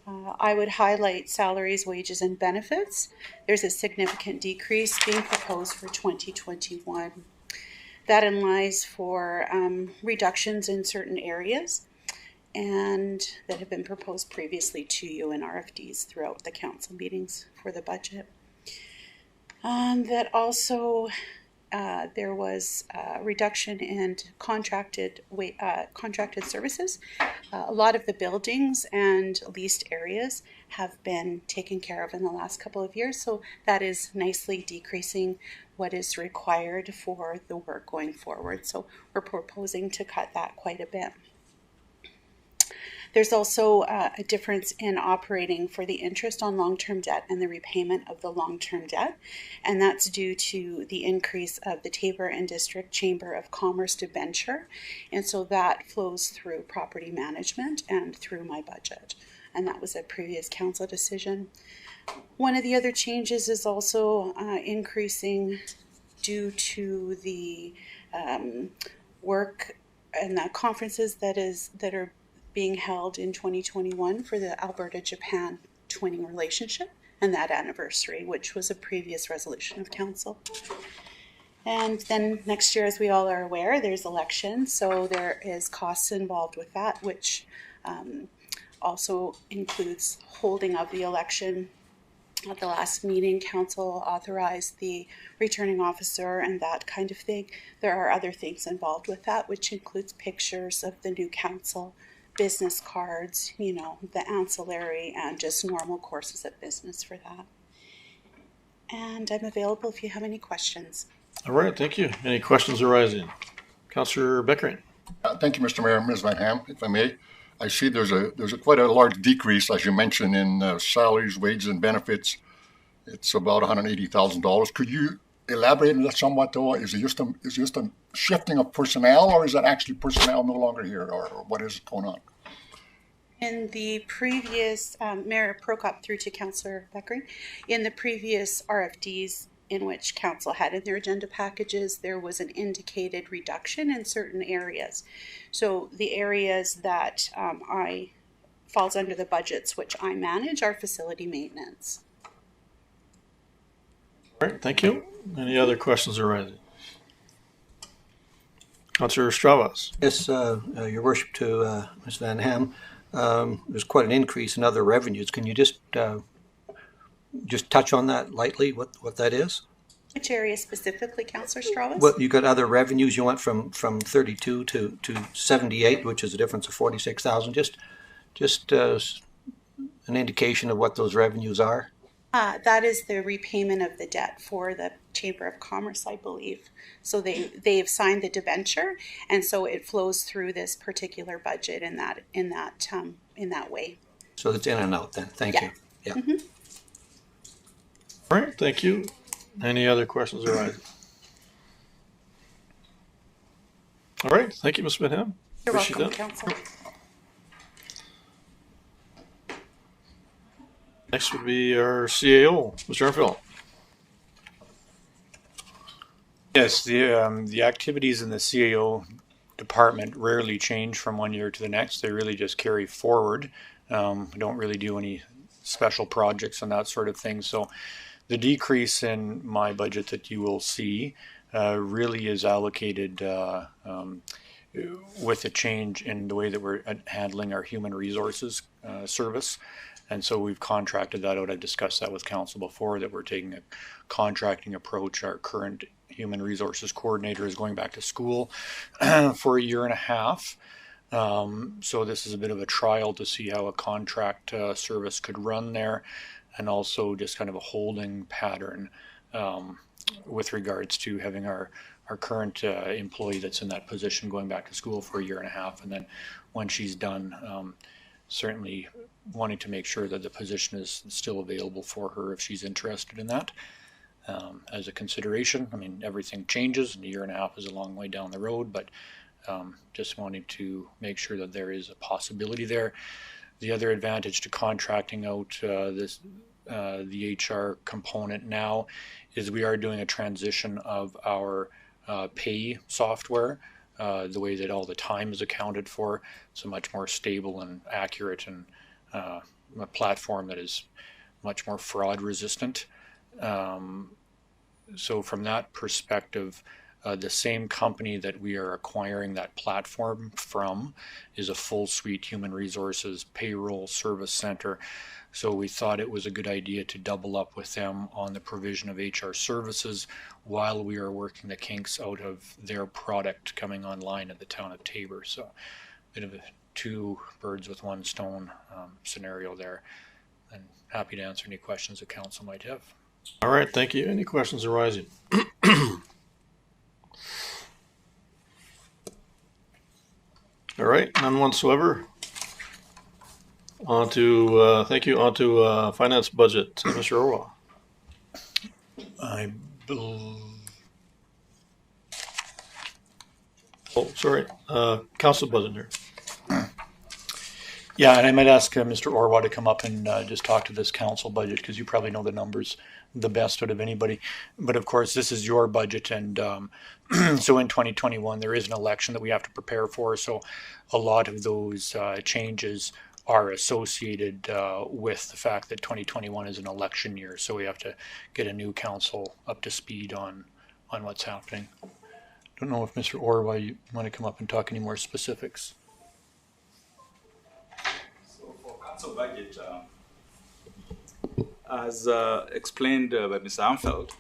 I would highlight salaries, wages, and benefits. There's a significant decrease being proposed for 2021. That lies for reductions in certain areas, and that have been proposed previously to you in RFDs throughout the council meetings for the budget. That also, there was a reduction in contracted services. A lot of the buildings and leased areas have been taken care of in the last couple of years, so that is nicely decreasing what is required for the work going forward. So we're proposing to cut that quite a bit. There's also a difference in operating for the interest on long-term debt and the repayment of the long-term debt, and that's due to the increase of the Taber and District Chamber of Commerce debenture, and so that flows through property management and through my budget, and that was a previous council decision. One of the other changes is also increasing due to the work and the conferences that are being held in 2021 for the Alberta-Japan twinning relationship and that anniversary, which was a previous resolution of council. And then next year, as we all are aware, there's elections, so there is costs involved with that, which also includes holding of the election. At the last meeting, council authorized the returning officer and that kind of thing. There are other things involved with that, which includes pictures of the new council, business cards, you know, the ancillary, and just normal courses of business for that. And I'm available if you have any questions. All right, thank you. Any questions arising? Councillor Beckering. Thank you, Mr. Mayor. Ms. Van Ham, if I may. I see there's a quite a large decrease, as you mentioned, in salaries, wages, and benefits. It's about $180,000. Could you elaborate on that somewhat, though? Is it just a shifting of personnel, or is that actually personnel no longer here, or what is going on? In the previous, Mayor Prokop through to Councillor Beckering, in the previous RFDs in which council had in their agenda packages, there was an indicated reduction in certain areas. So the areas that falls under the budgets which I manage are facility maintenance. All right, thank you. Any other questions arising? Councillor Stravas. Yes, Your Worship, to Ms. Van Ham. There's quite an increase in other revenues. Can you just touch on that lightly, what that is? Which area specifically, Councillor Stravas? Well, you got other revenues. You went from 32 to 78, which is a difference of 46,000. Just an indication of what those revenues are. That is the repayment of the debt for the Chamber of Commerce, I believe. So they've signed the debenture, and so it flows through this particular budget in that way. So it's in and out then. Thank you. Yeah. Mm-hmm. All right, thank you. Any other questions arising? All right, thank you, Ms. Midham. You're Appreciate welcome, that. Council. Next would be our CAO, Mr. Armfield. Yes, the activities in the CAO department rarely change from one year to the next. They really just carry forward. We don't really do any special projects and that sort of thing. So the decrease in my budget that you will see really is allocated with a change in the way that we're handling our human resources service. And so we've contracted that out. I've discussed that with council before, that we're taking a contracting approach. Our current human resources coordinator is going back to school for a year and a half. So this is a bit of a trial to see how a contract service could run there, and also just kind of a holding pattern with regards to having our current employee that's in that position going back to school for a year and a half. And then when she's done, certainly wanting to make sure that the position is still available for her if she's interested in that. As a consideration, I mean, everything changes, and a year and a half is a long way down the road, but just wanting to make sure that there is a possibility there. The other advantage to contracting out the HR component now is we are doing a transition of our pay software, the way that all the time is accounted for. It's a much more stable and accurate, and a platform that is much more fraud resistant. So from that perspective, the same company that we are acquiring that platform from is a full suite human resources payroll service center. So we thought it was a good idea to double up with them on the provision of HR services while we are working the kinks out of their product coming online at the town of Tabor. So a bit of a two birds with one stone scenario there. And happy to answer any questions that council might have. All right, thank you. Any questions arising? All right, none whatsoever. On to, thank you, on to finance budget, Mr. Orwell. I believe. Oh, sorry, council budget here. Yeah, and I might ask Mr. Orwa to come up and just talk to this council budget, because you probably know the numbers the best out of anybody. But of course, this is your budget, and so in 2021 there is an election that we have to prepare for. So a lot of those changes are associated with the fact that 2021 is an election year. So we have to get a new council up to speed on what's happening. Don't know if Mr. Orwa, you want to come up and talk any more specifics. So budget, as explained by Mr. Armfield,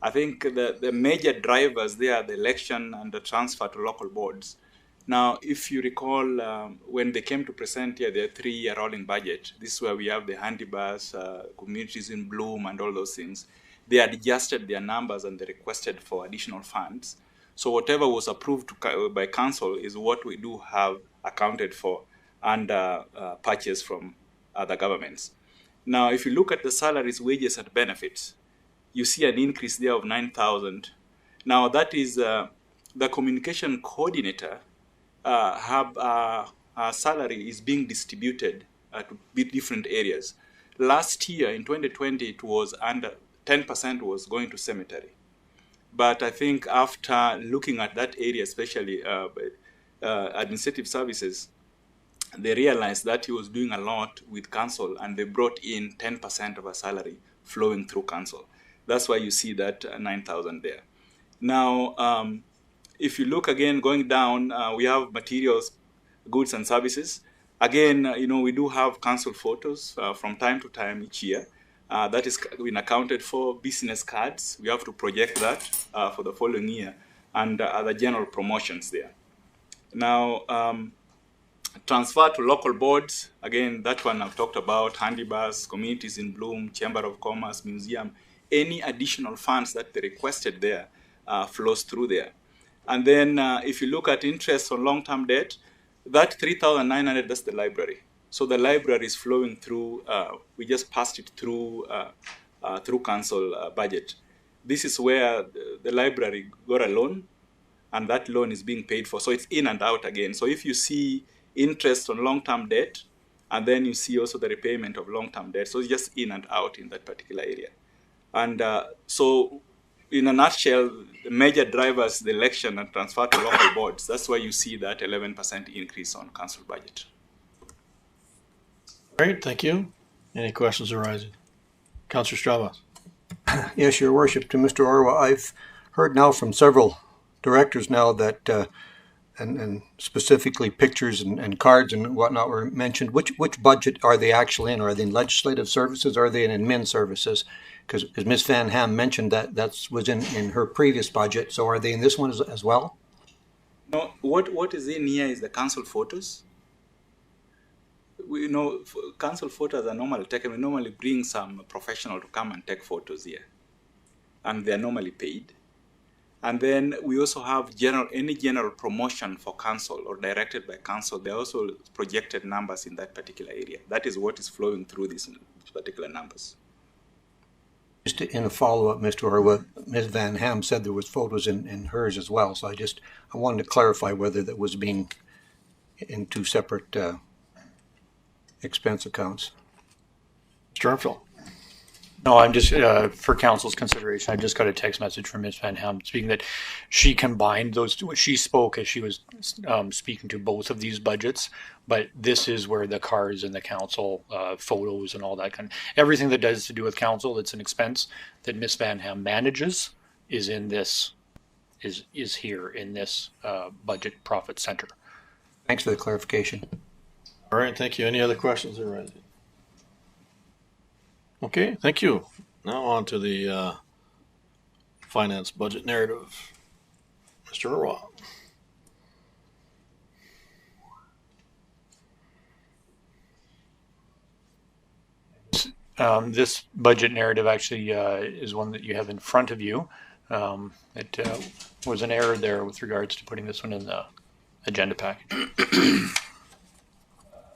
I think the major drivers there are the election and the transfer to local boards. Now, if you recall, when they came to present here their 3-year rolling budget, this is where we have the handy bus, communities in bloom, and all those things. They adjusted their numbers and they requested for additional funds. So whatever was approved by council is what we do have accounted for and purchased from other governments. Now, if you look at the salaries, wages, and benefits, you see an increase there of 9,000. Now, that is the communication coordinator salary is being distributed to different areas. Last year, in 2020, it was under 10% was going to cemetery. But I think after looking at that area, especially administrative services, they realized that he was doing a lot with council, and they brought in 10% of a salary flowing through council. That's why you see that 9,000 there. Now, if you look again, going down, we have materials, goods and services. Again, we do have council photos from time to time each year. That is been accounted for. Business cards, we have to project that for the following year, and other general promotions there. Now, transfer to local boards, again, that one I've talked about, handy bus, communities in bloom, chamber of commerce, museum. Any additional funds that they requested there flows through there. And then if you look at interest on long-term debt, that 3,900, that's the library. So the library is flowing through, we just passed it through through council budget. This is where the library got a loan, and that loan is being paid for. So it's in and out again. So if you see interest on long-term debt, and then you see also the repayment of long-term debt, so it's just in and out in that particular area. And so in a nutshell, the major drivers, the election and transfer to local boards. That's why you see that 11% increase on council budget. Great, thank you. Any questions arising? Councillor Strabas. Yes, Your Worship, to Mr. Orwa, I've heard now from several directors now that, and specifically pictures and cards and whatnot were mentioned. Which budget are they actually in? Are they in legislative services? Or are they in admin services? Because Ms. Van Ham mentioned that was in her previous budget. So are they in this one as well? No, what is in here is the council photos. We know council photos are normally taken. We normally bring some professional to come and take photos here, and they are normally paid. And then we also have any general promotion for council or directed by council. There are also projected numbers in that particular area. That is what is flowing through these particular numbers. Just in a follow-up, Mr. Orwa, Ms. Van Ham said there was photos in hers as well. So I wanted to clarify whether that was being in two separate expense accounts. Sternfeld. No, I'm just, for council's consideration, I just got a text message from Ms. Van Ham speaking that she combined those two. She spoke as she was speaking to both of these budgets, but this is where the cars and the council photos and all that everything that does to do with council, it's an expense that Ms. Van Ham manages, is in this, is here in this budget profit center. Thanks for the clarification. All right, thank you. Any other questions arising? Okay, thank you. Now on to the finance budget narrative. Mr. Orwa. This budget narrative actually is one that you have in front of you. It was an error there with regards to putting this one in the agenda package.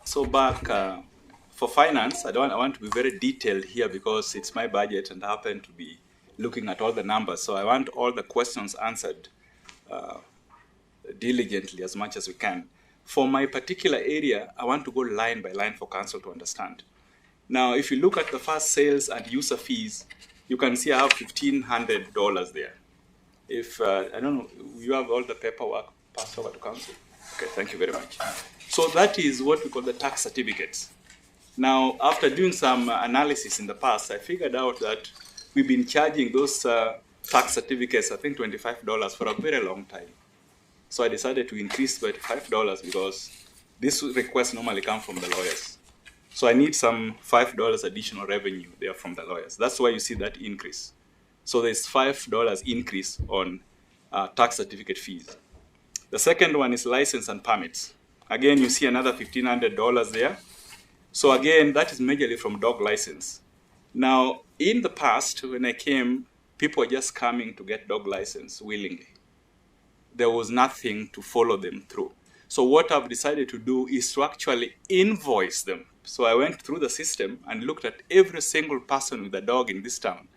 So back for finance, I want to be very detailed here because it's my budget and I happen to be looking at all the numbers. So I want all the questions answered diligently as much as we can. For my particular area, I want to go line by line for council to understand. Now, if you look at the first sales and user fees, you can see I have $1,500 there. If, I don't know, you have all the paperwork passed over to council? Okay, thank you very much. So that is what we call the tax certificates. Now, after doing some analysis in the past, I figured out that we've been charging those tax certificates, I think $25 for a very long time. So I decided to increase by $5 because this request normally comes from the lawyers. So I need some $5 additional revenue there from the lawyers. That's why you see that increase. So there's $5 increase on tax certificate fees. The second one is license and permits. Again, you see another $1,500 there. So again, that is majorly from dog license. Now, in the past, when I came, people were just coming to get dog license willingly. There was nothing to follow them through. So what I've decided to do is to actually invoice them. So I went through the system and looked at every single person with a dog in this town,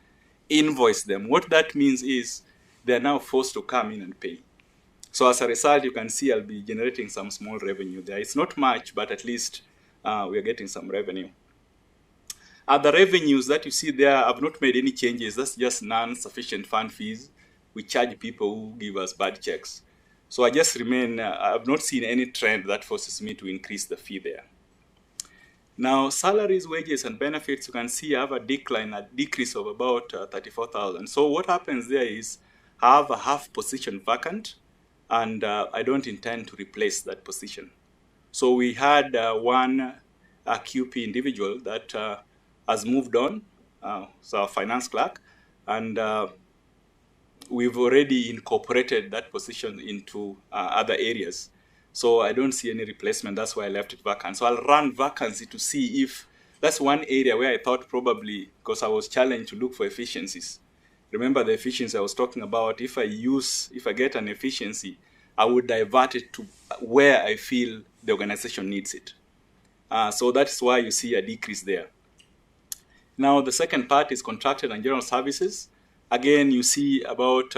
invoice them. What that means is they're now forced to come in and pay. So as a result, you can see I'll be generating some small revenue there. It's not much, but at least we're getting some revenue. The revenues that you see there, I've not made any changes. That's just non-sufficient fund fees. We charge people who give us bad checks. So I just remain, I've not seen any trend that forces me to increase the fee there. Now, salaries, wages, and benefits, you can see I have a decrease of about 34,000. So what happens there is I have a half position vacant, and I don't intend to replace that position. So we had one QP individual that has moved on, so a finance clerk, and we've already incorporated that position into other areas. So I don't see any replacement. That's why I left it vacant. So I'll run vacancy to see if that's one area where I thought probably, because I was challenged to look for efficiencies. Remember the efficiency I was talking about? If I get an efficiency, I would divert it to where I feel the organization needs it. So that's why you see a decrease there. Now, the second part is contracted and general services. Again, you see about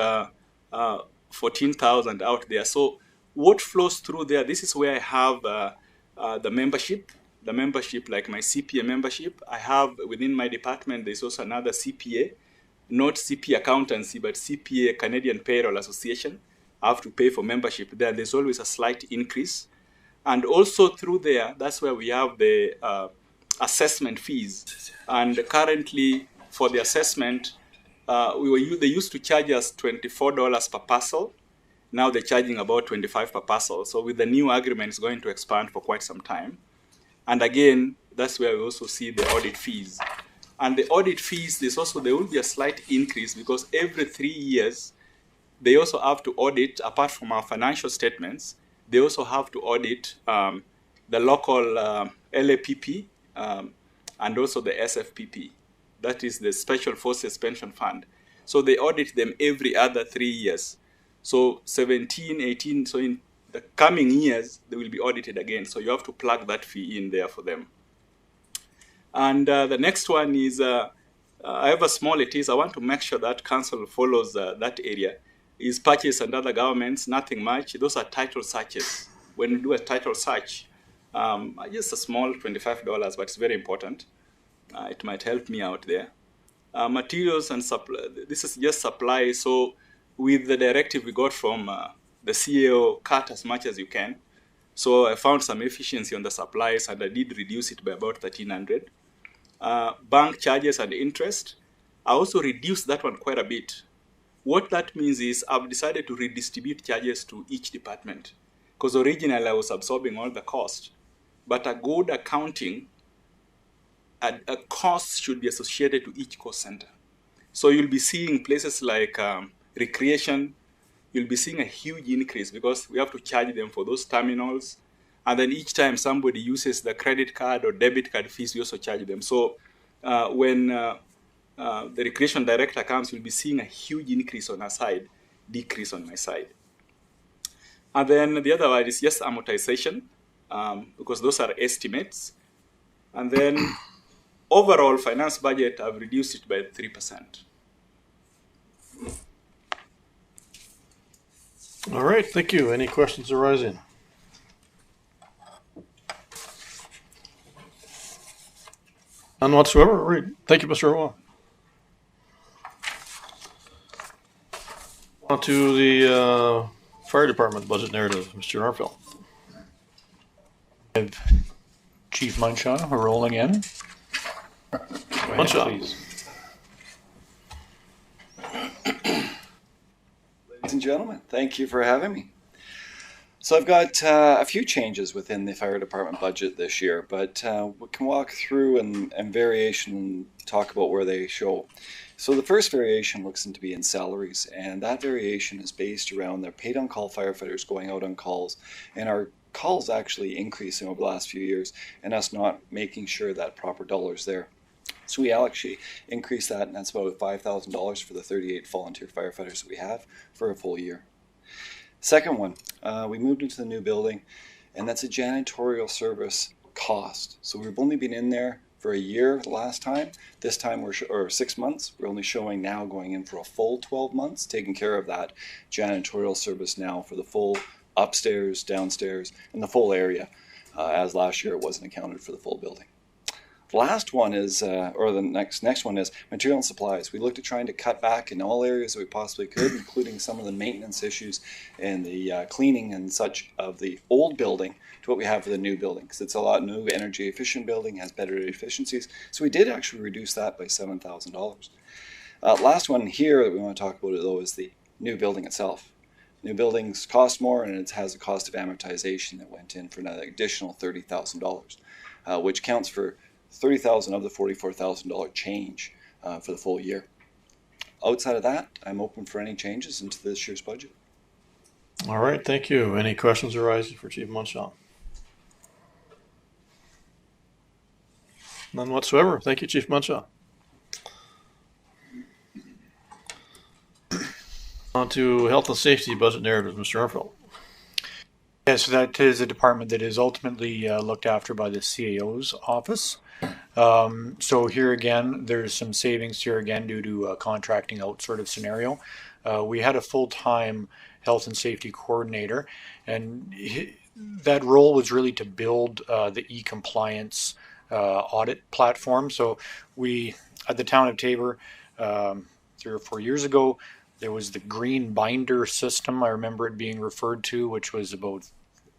14,000 out there. So what flows through there, this is where I have the membership like my CPA membership. I have within my department, there's also another CPA, not CPA accountancy, but CPA Canadian Payroll Association. I have to pay for membership there. There's always a slight increase. And also through there, that's where we have the assessment fees. And currently for the assessment, they used to charge us $24 per parcel. Now they're charging about $25 per parcel. So with the new agreement, it's going to expand for quite some time. And again, that's where we also see the audit fees. And the audit fees, there will be a slight increase because every 3 years, they also have to audit, apart from our financial statements, they also have to audit the local LAPP and also the SFPP. That is the Special Forces Pension Fund. So they audit them every other 3 years. So 17, 18, so in the coming years, they will be audited again. So you have to plug that fee in there for them. And the next one is, however small it is, I want to make sure that council follows that area, is purchase and other governments, nothing much. Those are title searches. When you do a title search, just a small $25, but it's very important. It might help me out there. Materials and supply, this is just supply. So with the directive we got from the CEO, cut as much as you can. So I found some efficiency on the supplies and I did reduce it by about $1,300. Bank charges and interest, I also reduced that one quite a bit. What that means is I've decided to redistribute charges to each department because originally I was absorbing all the cost. But a good accounting, a cost should be associated to each cost center. So you'll be seeing places like recreation, you'll be seeing a huge increase because we have to charge them for those terminals. And then each time somebody uses the credit card or debit card fees, we also charge them. So when the recreation director comes, you'll be seeing a huge increase on our side, decrease on my side. And then the other one is just amortization, because those are estimates. And then overall finance budget, I've reduced it by 3%. All right, thank you. Any questions arising? None whatsoever. All right. Thank you, Mr. Roy. On to the fire department budget narrative, Mr. Norfeld. Chief Munchon, we're rolling in. Munchon. Please. Ladies and gentlemen, thank you for having me. So I've got a few changes within the fire department budget this year, but we can walk through and variation and talk about where they show. So the first variation looks to be in salaries, and that variation is based around their paid on call firefighters going out on calls, and our calls actually increasing over the last few years, and us not making sure that proper dollar's there. So we actually increased that, and that's about $5,000 for the 38 volunteer firefighters that we have for a full year. Second one, we moved into the new building, and that's a janitorial service cost. So we've only been in there for a year the last time. This time or 6 months. We're only showing now going in for a full 12 months, taking care of that janitorial service now for the full upstairs, downstairs, and the full area, as last year it wasn't accounted for the full building. The last one is, or the next one is material and supplies. We looked at trying to cut back in all areas that we possibly could, including some of the maintenance issues and the cleaning and such of the old building to what we have for the new building, because it's a lot new, energy efficient building, has better efficiencies. So we did actually reduce that by $7,000. Last one here that we want to talk about though is the new building itself. New buildings cost more, and it has a cost of amortization that went in for an additional $30,000, which counts for $30,000 of the $44,000 change for the full year. Outside of that, I'm open for any changes into this year's budget. All right, thank you. Any questions arising for Chief Munchon? None whatsoever. Thank you, Chief Munchon. On to health and safety budget narrative, Mr. Arfeld. Yeah, so that is a department that is ultimately looked after by the CAO's office. So here again, there's some savings here again due to a contracting out sort of scenario. We had a full-time health and safety coordinator, and that role was really to build the e-compliance audit platform. So we, at the town of Taber, 3 or 4 years ago, there was the green binder system. I remember it being referred to, which was about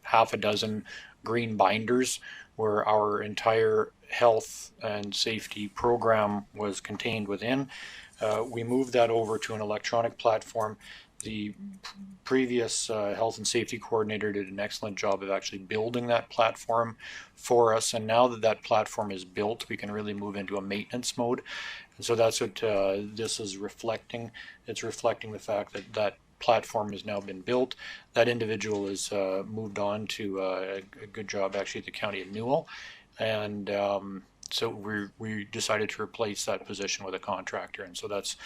half a dozen green binders where our entire health and safety program was contained within. We moved that over to an electronic platform. The previous health and safety coordinator did an excellent job of actually building that platform for us. And now that that platform is built, we can really move into a maintenance mode. And so that's what this is reflecting. It's reflecting the fact that that platform has now been built. That individual has moved on to a good job actually at the County of Newell. And so we decided to replace that position with a contractor. And so that's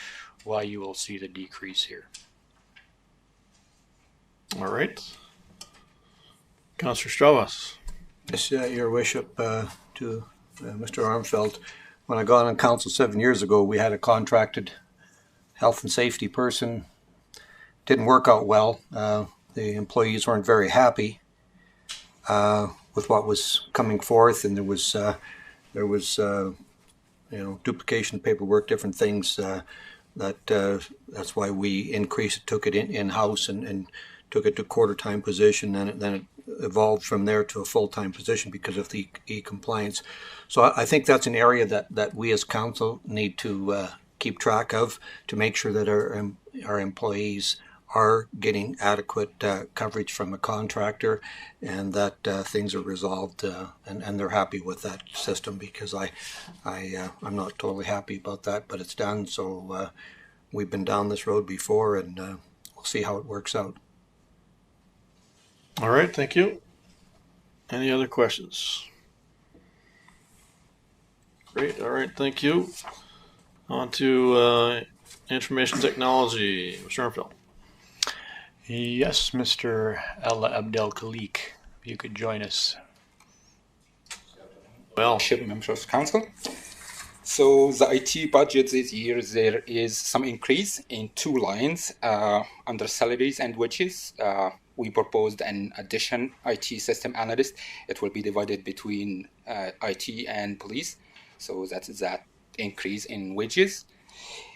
why you will see the decrease here. All right. Councillor Stravas. Yes, Your Worship, to Mr. Armfeld. When I got on council 7 years ago, we had a contracted health and safety person. Didn't work out well. The employees weren't very happy with what was coming forth, and there was duplication of paperwork, different things. That's why we increased it, took it in-house, and took it to quarter-time position, and then it evolved from there to a full-time position because of the e-compliance. So I think that's an area that we as council need to keep track of to make sure that our employees are getting adequate coverage from a contractor, and that things are resolved and they're happy with that system, because I'm not totally happy about that, but it's done. So we've been down this road before, and we'll see how it works out. All right, thank you. Any other questions? Great, all right, thank you. On to information technology, Mr. Armfeld. Yes, Mr. Ella Abdel Khalik, if you could join us. Well, Members of Council. So the IT budget this year, there is some increase in 2 lines under salaries and wages. We proposed an addition IT system analyst. It will be divided between IT and police. So that's that increase in wages.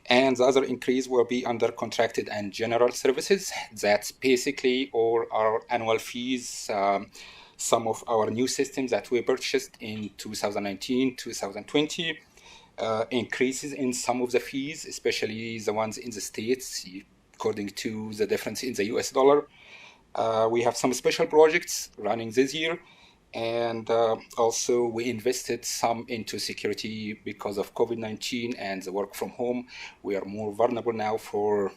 And the other increase will be under contracted and general services. That's basically all our annual fees, some of our new systems that we purchased in 2019, 2020, increases in some of the fees, especially the ones in the States, according to the difference in the US dollar. We have some special projects running this year. And also we invested some into security because of COVID-19 and the work from home. We are more vulnerable now for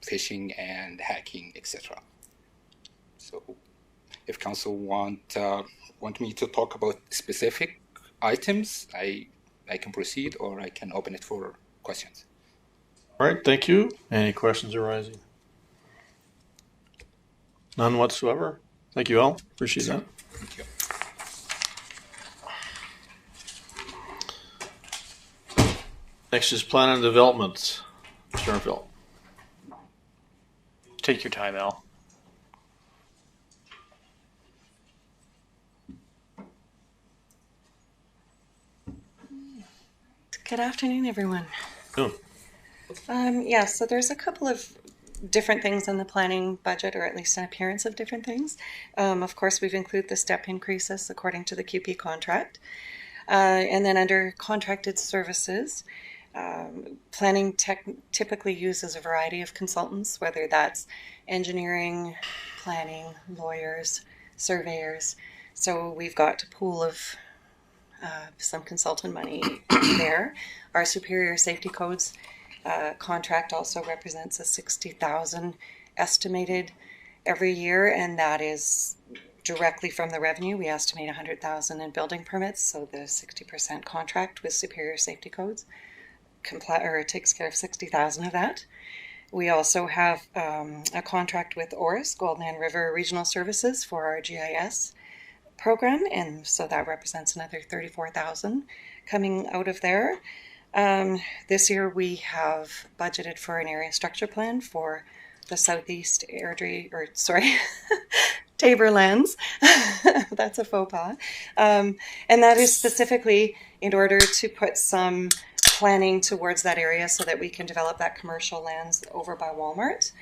phishing and hacking, etc. So if council want me to talk about specific items, I can proceed, or I can open it for questions. all right, thank you. Any questions arising? None whatsoever. Thank you all. Appreciate that. Thank you. Next is plan and development, Mr. Armfeld. Take your time, Al. Good afternoon, everyone. Good. So there's a couple of different things in the planning budget, or at least an appearance of different things. Of course, we've included the step increases according to the QP contract. And then under contracted services, planning typically uses a variety of consultants, whether that's engineering, planning, lawyers, surveyors. So we've got a pool of some consultant money there. Our superior safety codes contract also represents a $60,000 estimated every year, and that is directly from the revenue. We estimate $100,000 in building permits, so the 60% contract with superior safety codes takes care of $60,000 of that. We also have a contract with ORIS, Golden River Regional Services, for our GIS program, and so that represents another $34,000 coming out of there. This year we have budgeted for an area structure plan for the Southeast Taborlands. That's a faux pas. And that is specifically in order to put some planning towards that area so that we can develop that commercial lands over by Walmart.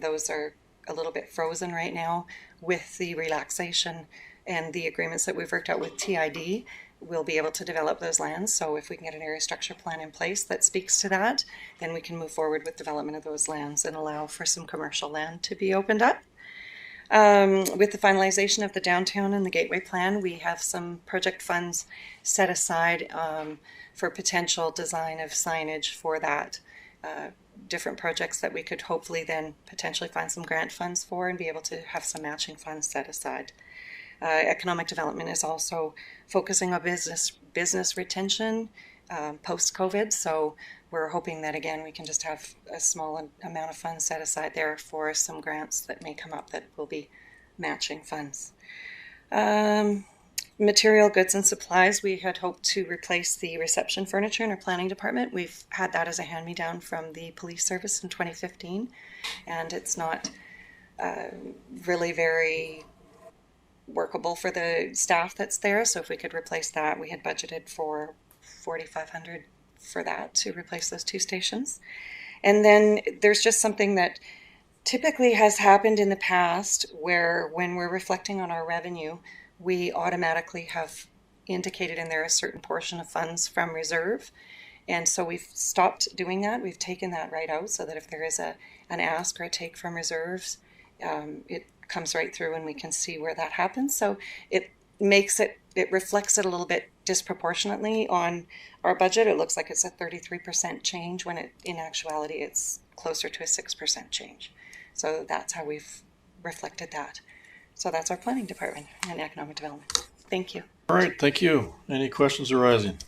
Those are a little bit frozen right now with the relaxation and the agreements that we've worked out with TID. We'll be able to develop those lands. So if we can get an area structure plan in place that speaks to that, then we can move forward with development of those lands and allow for some commercial land to be opened up. With the finalization of the downtown and the gateway plan, we have some project funds set aside for potential design of signage for that. Different projects that we could hopefully then potentially find some grant funds for and be able to have some matching funds set aside. Economic development is also focusing on business retention post-COVID, so we're hoping that again we can just have a small amount of funds set aside there for some grants that may come up that will be matching funds. Material, goods, and supplies, we had hoped to replace the reception furniture in our planning department. We've had that as a hand-me-down from the police service in 2015, and it's not really very workable for the staff that's there. So if we could replace that, we had budgeted for $4,500 for that to replace those two stations. And then there's just something that typically has happened in the past where when we're reflecting on our revenue, we automatically have indicated in there a certain portion of funds from reserve. And so we've stopped doing that. We've taken that right out so that if there is an ask or a take from reserves, it comes right through and we can see where that happens. So it reflects it a little bit disproportionately on our budget. It looks like it's a 33% change when in actuality it's closer to a 6% change. So that's how we've reflected that. So that's our planning department and economic development. Thank you. All right, thank you. Any questions arising?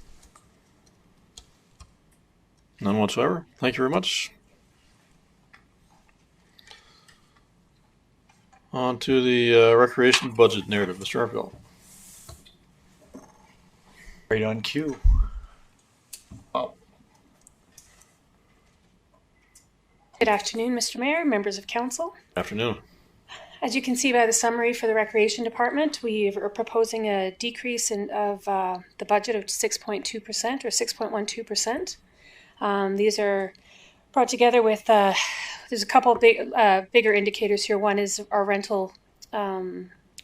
None whatsoever. Thank you very much. On to the recreation budget narrative, Mr. Arpel. Right on cue. Good afternoon, Mr. Mayor, members of council. Afternoon. As you can see by the summary for the Recreation Department, we are proposing a decrease of the budget of 6.2% or 6.12%. These are brought together with, there's a couple of bigger indicators here. One is our rental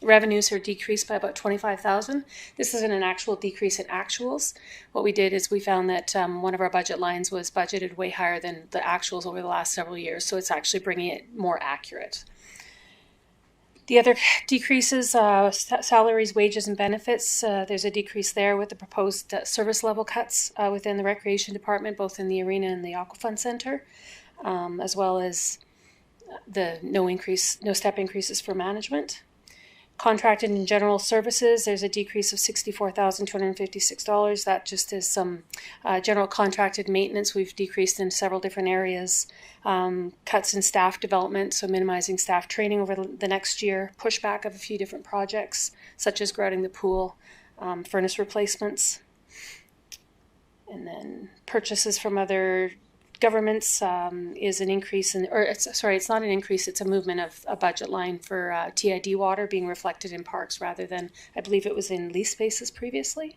revenues are decreased by about $25,000. This isn't an actual decrease in actuals. What we did is we found that one of our budget lines was budgeted way higher than the actuals over the last several years, so it's actually bringing it more accurate. The other decreases, salaries, wages, and benefits, there's a decrease there with the proposed service level cuts within the Recreation Department, both in the arena and the Aquafun Center, as well as the no step increases for management. Contracted and general services, there's a decrease of $64,256. That just is some general contracted maintenance. We've decreased in several different areas. Cuts in staff development, so minimizing staff training over the next year. Pushback of a few different projects, such as grouting the pool, furnace replacements. And then purchases from other governments is an increase in, it's not an increase, it's a movement of a budget line for TID water being reflected in parks rather than, I believe it was in lease spaces previously.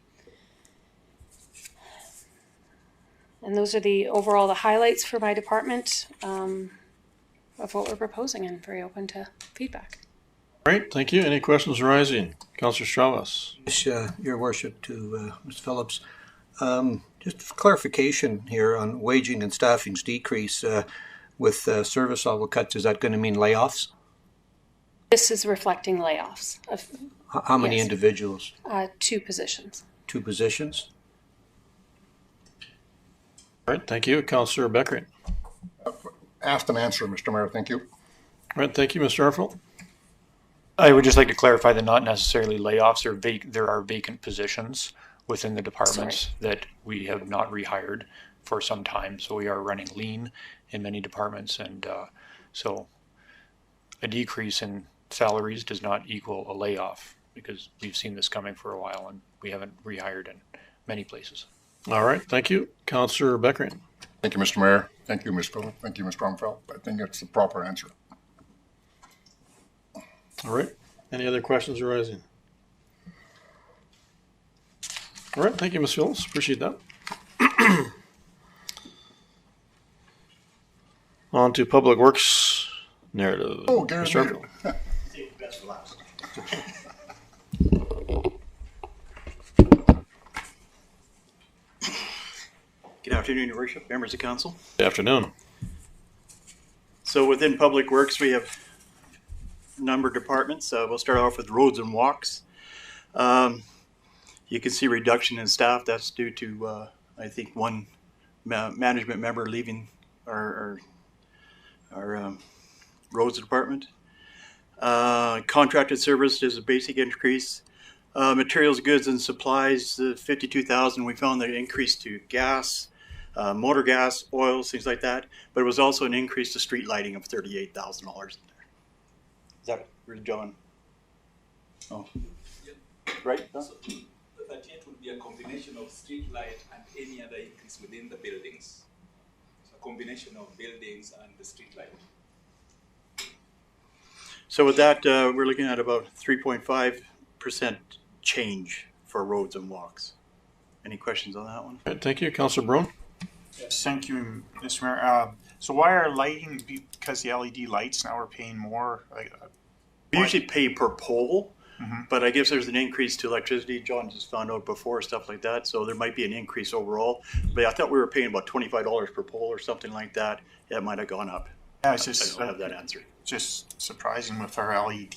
And those are the highlights for my department of what we're proposing, and very open to feedback. All right, thank you. Any questions arising? Councillor Stravas. Yes, Your Worship, to Ms. Phillips. Just for clarification here on waging and staffing's decrease with service level cuts, is that going to mean layoffs? This is reflecting layoffs. How many individuals? 2 positions. 2 positions? All right, thank you. Councillor Beckering. Asked and answered, Mr. Mayor. Thank you. All right, thank you, Mr. Arfeld. I would just like to clarify that not necessarily layoffs, there are vacant positions within the departments that we have not rehired. for some time. So we are running lean in many departments, and so a decrease in salaries does not equal a layoff, because we've seen this coming for a while and we haven't rehired in many places. All right, thank you. Councillor Beckering. Thank you, Mr. Mayor. Thank you, Ms. Phillip. Thank you, Mr. Rumfeld. I think it's the proper answer. All right. Any other questions arising? All right, thank you, Ms. Phillips. Appreciate that. On to Public Works narrative. Oh, Gary. Mr. Armfield. Save the best for last. Good afternoon, Your Worship, members of council. Good afternoon. So within Public Works, we have a number of departments. We'll start off with roads and walks. You can see reduction in staff. That's due to, I think, one management member leaving our roads department. Contracted service is a basic increase. Materials, goods, and supplies, 52,000. We found the increase to gas, motor gas, oils, things like that. But it was also an increase to street lighting of $38,000 in there. Is that where John? Oh, yep. Right. Huh? So the 38 would be a combination of street light and any other increase within the buildings. So a combination of buildings and the street light. So with that, we're looking at about 3.5% change for roads and walks. Any questions on that one? All right, thank you. Councillor Brown. Yes, thank you, Mr. Mayor. So why are lighting, because the LED lights, now we're paying more? We usually pay per pole, but I guess there's an increase to electricity. John just found out before, stuff like that. So there might be an increase overall. But I thought we were paying about $25 per pole or something like that. That might have gone up. Yeah, it's just, I don't have that answer. Just surprising with our LED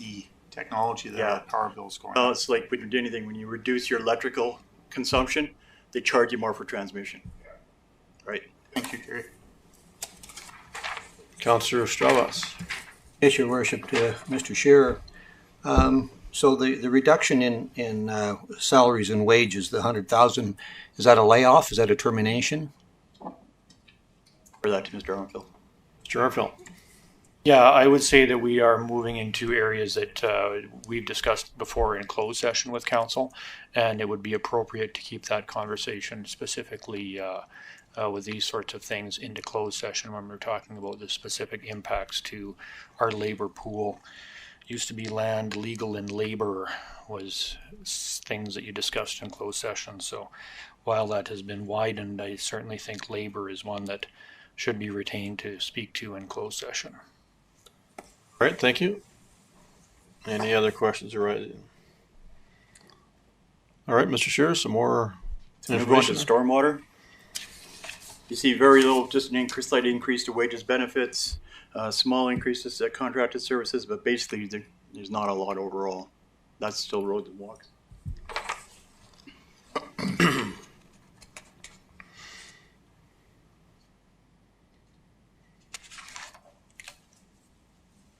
technology that our power bill's going Well, up. it's like when you do anything, when you reduce your electrical consumption, they charge you more for transmission. Right. Thank you, Gary. Councillor Stravas. Yes, Your Worship, Mr. Shearer. So the reduction in salaries and wages, the 100,000, is that a layoff? Is that a termination? For that to Mr. Armfield. Mr. Armfield. Yeah, I would say that we are moving into areas that we've discussed before in closed session with council, and it would be appropriate to keep that conversation specifically with these sorts of things into closed session when we're talking about the specific impacts to our labor pool. Used to be land, legal, and labor was things that you discussed in closed session. So while that has been widened, I certainly think labor is one that should be retained to speak to in closed session. All right, thank you. Any other questions arising? All right, Mr. Shearer, some more information. Move on to stormwater. You see very little, just an increase, slight increase to wages, benefits, small increases to contracted services, but basically there's not a lot overall. That's still roads and walks.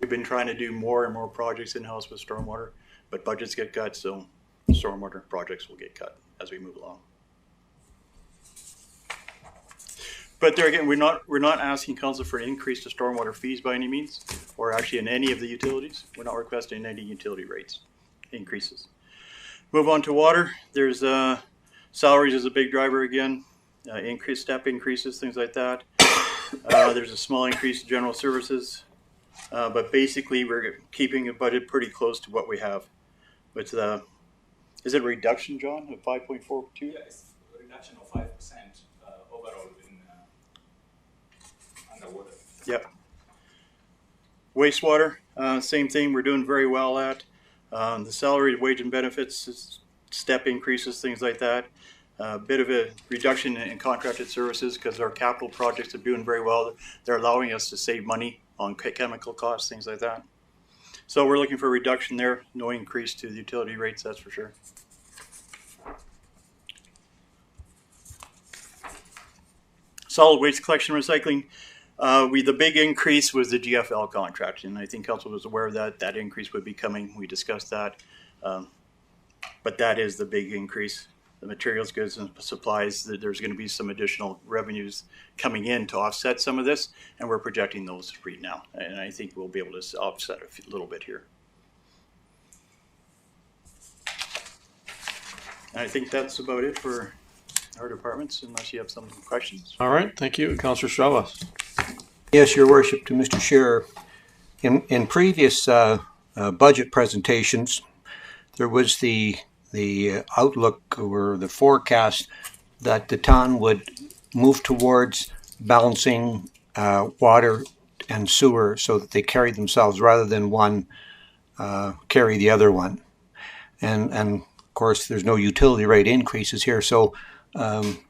We've been trying to do more and more projects in-house with stormwater, but budgets get cut, so stormwater projects will get cut as we move along. But there again, we're not asking council for an increase to stormwater fees by any means, or actually in any of the utilities. We're not requesting any utility rates increases. Move on to water. There's salaries is a big driver again. Increased step increases, things like that. There's a small increase in general services. But basically, we're keeping a budget pretty close to what we have. But is it a reduction, John, of 5.42? Yes, a reduction of 5% overall in underwater. Yep. Wastewater, same thing. We're doing very well at. The salary, wage, and benefits, step increases, things like that. A bit of a reduction in contracted services because our capital projects are doing very well. They're allowing us to save money on chemical costs, things like that. So we're looking for a reduction there. No increase to the utility rates, that's for sure. Solid waste collection recycling. The big increase was the GFL contract, and I think council was aware of that. That increase would be coming. We discussed that. But that is the big increase. the materials, goods, and supplies, that there's going to be some additional revenues coming in to offset some of this, and we're projecting those right now. And I think we'll be able to offset a little bit here. And I think that's about it for our departments, unless you have some questions. All right, thank you. Councillor Chavez. Yes, Your Worship, to Mr. Scherer. In previous budget presentations, there was the outlook or the forecast that the town would move towards balancing water and sewer so that they carry themselves rather than one carry the other one. And of course, there's no utility rate increases here. So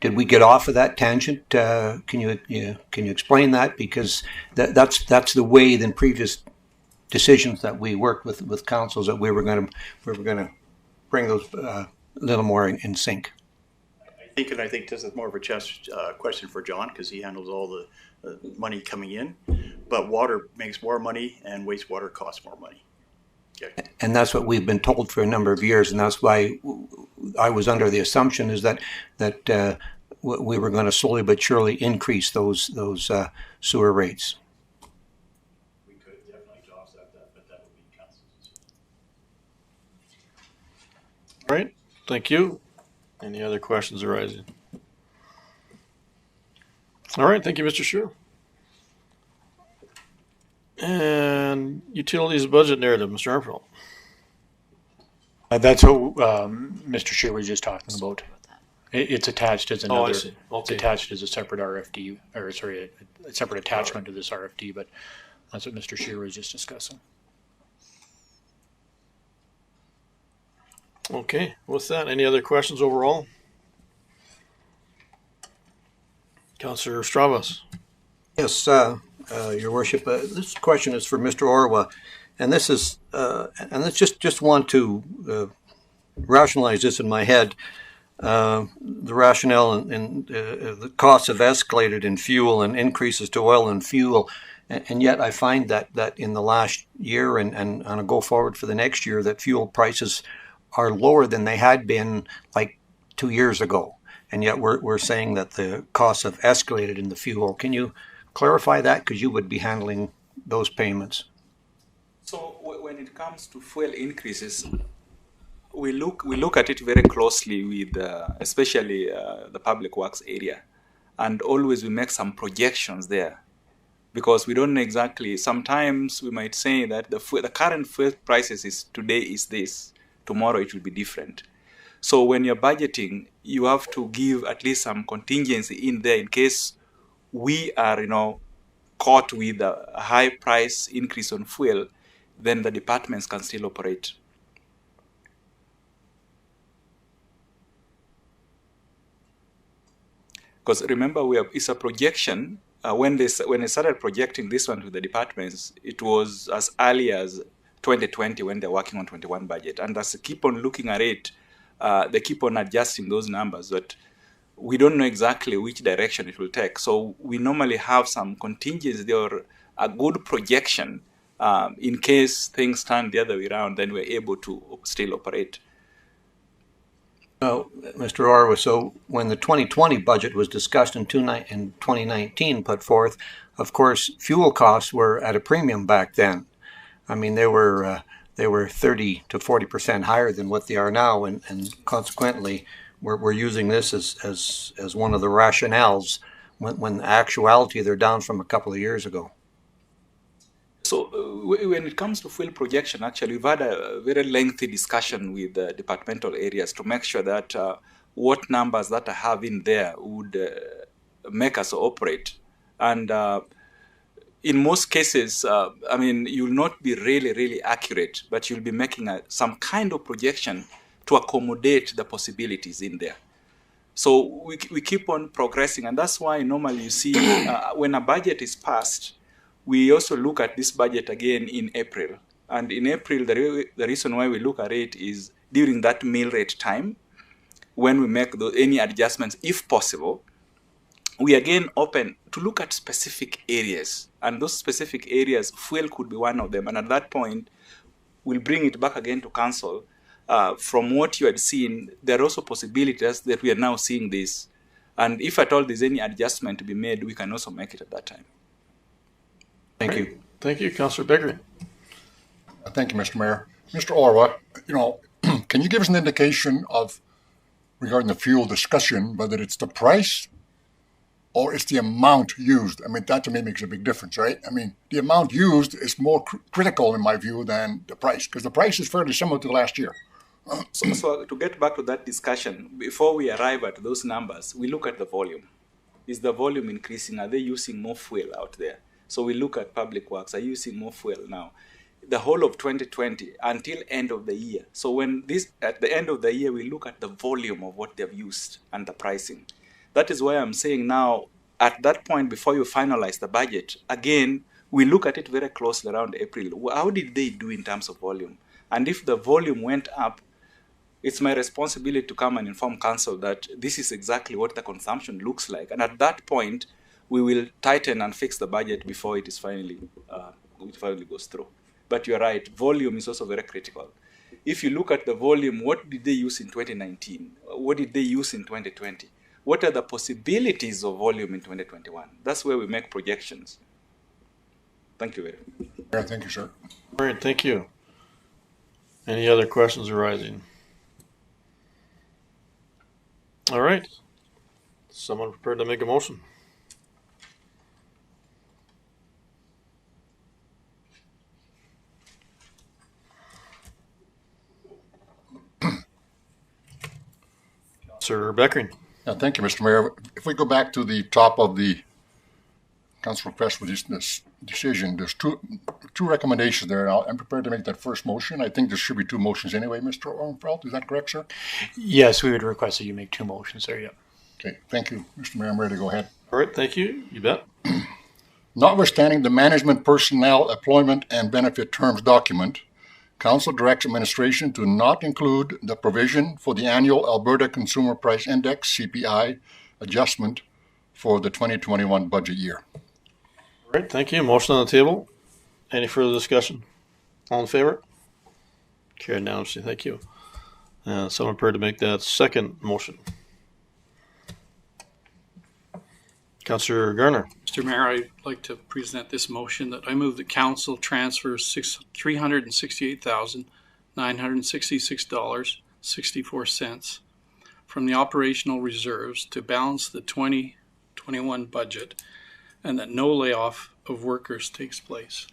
did we get off of that tangent? Can you explain that? Because that's the way in previous decisions that we worked with councils that we were going to bring those a little more in sync. I think this is more of a question for John, because he handles all the money coming in. But water makes more money, and wastewater costs more money. Okay. And that's what we've been told for a number of years, and that's why I was under the assumption is that we were going to slowly but surely increase those sewer rates. We could definitely offset that, but that would be council's. All right, thank you. Any other questions arising? All right, thank you, Mr. Scherer. And utilities budget narrative, Mr. Armstrong. That's what Mr. Scherer was just talking about. It's attached as another. Oh, I see. Okay. It's attached as a separate RFD, or sorry, a separate attachment to this RFD. But that's what Mr. Scherer was just discussing. Okay, with that, any other questions overall? Councillor Stravas. Yes, Your Worship. This question is for Mr. Orwa, and this is and I just want to rationalize this in my head. The rationale and the costs have escalated in fuel and increases to oil and fuel, and yet I find that in the last year and on a go forward for the next year, that fuel prices are lower than they had been like 2 years ago, and yet we're saying that the costs have escalated in the fuel. Can you clarify that, because you would be handling those payments? So when it comes to fuel increases, we look at it very closely with especially the public works area, and always we make some projections there, because we don't know exactly. Sometimes we might say that the current fuel prices today is this, tomorrow it will be different. So when you're budgeting, you have to give at least some contingency in there in case we are, caught with a high price increase on fuel, then the departments can still operate. Because remember, it's a projection. When they started projecting this one to the departments, it was as early as 2020 when they're working on 21 budget. And as they keep on looking at it, they keep on adjusting those numbers, but we don't know exactly which direction it will take. So we normally have some contingency or a good projection in case things turn the other way around, then we're able to still operate. Mr. Orwa, so when the 2020 budget was discussed in 2019 put forth, of course, fuel costs were at a premium back then. I mean, they were 30 to 40% higher than what they are now, and consequently, we're using this as one of the rationales when in actuality they're down from a couple of years ago. So when it comes to fuel projection, actually, we've had a very lengthy discussion with the departmental areas to make sure that what numbers that I have in there would make us operate. And in most cases, you'll not be really, really accurate, but you'll be making some kind of projection to accommodate the possibilities in there. So we keep on progressing, and that's why normally you see when a budget is passed, we also look at this budget again in April. And in April, the reason why we look at it is during that mill rate time, when we make any adjustments, if possible, we again open to look at specific areas. And those specific areas, fuel could be one of them. And at that point, we'll bring it back again to council from what you had seen, there are also possibilities that we are now seeing this. And if at all there's any adjustment to be made, we can also make it at that time. Thank you. Thank you, Councillor Beckering. Thank you, Mr. Mayor. Mr. Orwa, can you give us an indication of, regarding the fuel discussion, whether it's the price or it's the amount used? I mean, that to me makes a big difference, right? I mean, the amount used is more critical in my view than the price, because the price is fairly similar to last year. So to get back to that discussion, before we arrive at those numbers, we look at the volume. Is the volume increasing? Are they using more fuel out there? So we look at public works. Are you using more fuel now? The whole of 2020 until end of the year. So when at the end of the year, we look at the volume of what they've used and the pricing. That is why I'm saying now, at that point, before you finalize the budget, again, we look at it very closely around April. How did they do in terms of volume? And if the volume went up, it's my responsibility to come and inform council that this is exactly what the consumption looks like. And at that point, we will tighten and fix the budget before it finally goes through. But you're right, volume is also very critical. If you look at the volume, what did they use in 2019? What did they use in 2020? What are the possibilities of volume in 2021? That's where we make projections. Thank you very much. Yeah, thank you, sir. All right, thank you. Any other questions arising? All right. Someone prepared to make a motion? Sir Beckering. Yeah, thank you, Mr. Mayor. If we go back to the top of the council request for this decision, there's two recommendations there. I'm prepared to make that first motion. I think there should be two motions anyway, Mr. Ormfeld. Is that correct, sir? Yes, we would request that you make two motions there, yeah. Okay, thank you, Mr. Mayor. I'm ready to go ahead. All right, thank you. You bet. Notwithstanding the management personnel employment and benefit terms document, Council directs administration to not include the provision for the annual Alberta Consumer Price Index, CPI, adjustment for the 2021 budget year. All right, thank you. Motion on the table. Any further discussion? All in favor? Carried unanimously. Thank you. Someone prepared to make that second motion. Councillor Garner. Mr. Mayor, I'd like to present this motion that I move the council transfers $368,966.64 from the operational reserves to balance the 2021 budget, and that no layoff of workers takes place.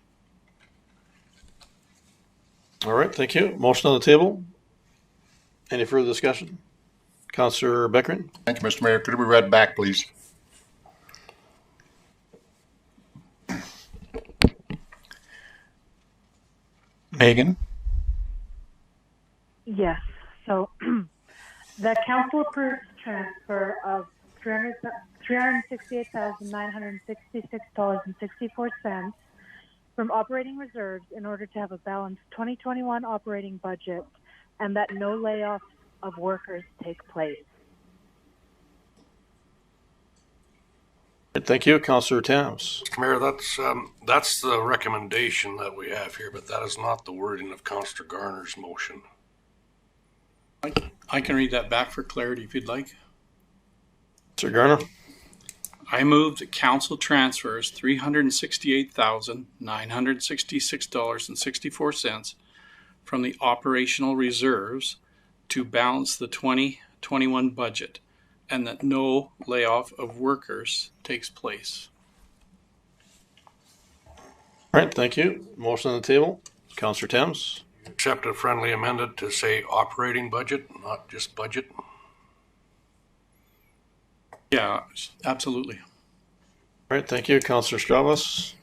All right, thank you. Motion on the table. Any further discussion? Councillor Beckering. Thank you, Mr. Mayor. Could it be read back, please? Megan? Yes. So the council approved transfer of $368,966.64 from operating reserves in order to have a balanced 2021 operating budget, and that no layoffs of workers take place. Thank you, Councillor Tams. Mr. Mayor, that's the recommendation that we have here, but that is not the wording of Councillor Garner's motion. I can read that back for clarity if you'd like. Sir Garner. I move that council transfers $368,966.64 from the operational reserves to balance the 2021 budget, and that no layoff of workers takes place. All right, thank you. Motion on the table. Councillor Thames. Accept a friendly amended to say operating budget, not just budget. Yeah, absolutely. All right, thank you. Councillor Stravas.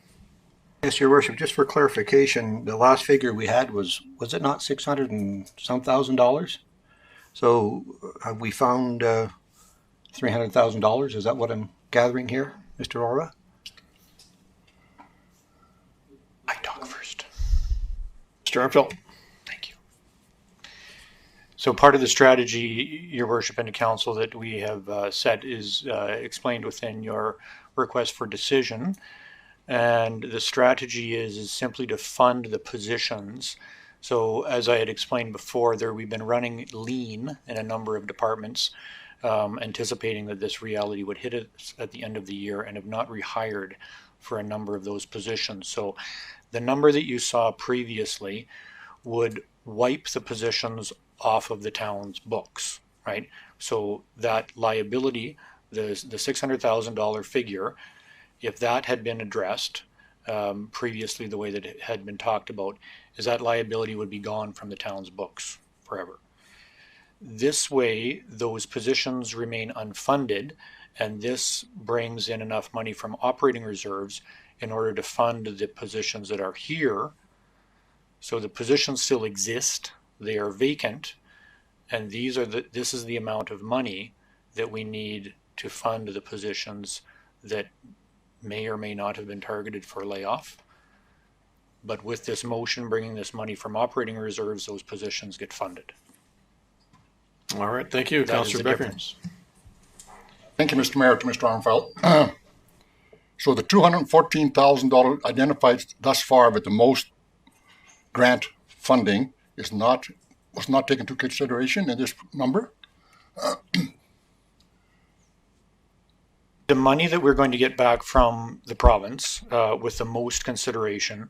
Yes, Your Worship, just for clarification, the last figure we had was it not $600 and some thousand? So have we found $300,000? Is that what I'm gathering here, Mr. Orwa? I talk first. Mr. Armfield. Thank you. So part of the strategy, Your Worship, and the Council that we have set is explained within your request for decision. And the strategy is simply to fund the positions So as I had explained before, we've been running lean in a number of departments, anticipating that this reality would hit us at the end of the year, and have not rehired for a number of those positions. So the number that you saw previously would wipe the positions off of the town's books, right? So that liability, the $600,000 figure, if that had been addressed previously the way that it had been talked about, is that liability would be gone from the town's books forever. This way, those positions remain unfunded, and this brings in enough money from operating reserves in order to fund the positions that are here. So the positions still exist, they are vacant, and this is the amount of money that we need to fund the positions that may or may not have been targeted for layoff. But with this motion bringing this money from operating reserves, those positions get funded. All right, thank you, Councillor Becker. Thank you, Mr. Mayor, to Mr. Armfeldt. So the $214,000 identified thus far with the most grant funding was not taken into consideration in this number? The money that we're going to get back from the province with the most consideration,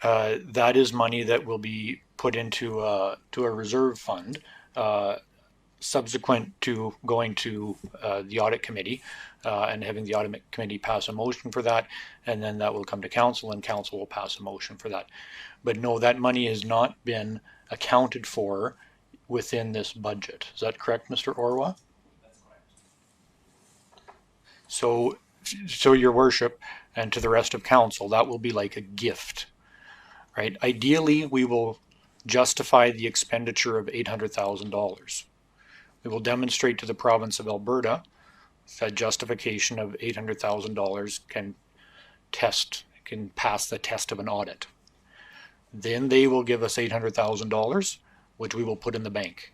that is money that will be put into a reserve fund subsequent to going to the audit committee and having the audit committee pass a motion for that, and then that will come to council and council will pass a motion for that. But no, that money has not been accounted for within this budget. Is that correct, Mr. Orwa? That's correct. So your worship, and to the rest of council, that will be like a gift, right? Ideally, we will justify the expenditure of $800,000. We will demonstrate to the province of Alberta that justification of $800,000 can pass the test of an audit. Then they will give us $800,000, which we will put in the bank.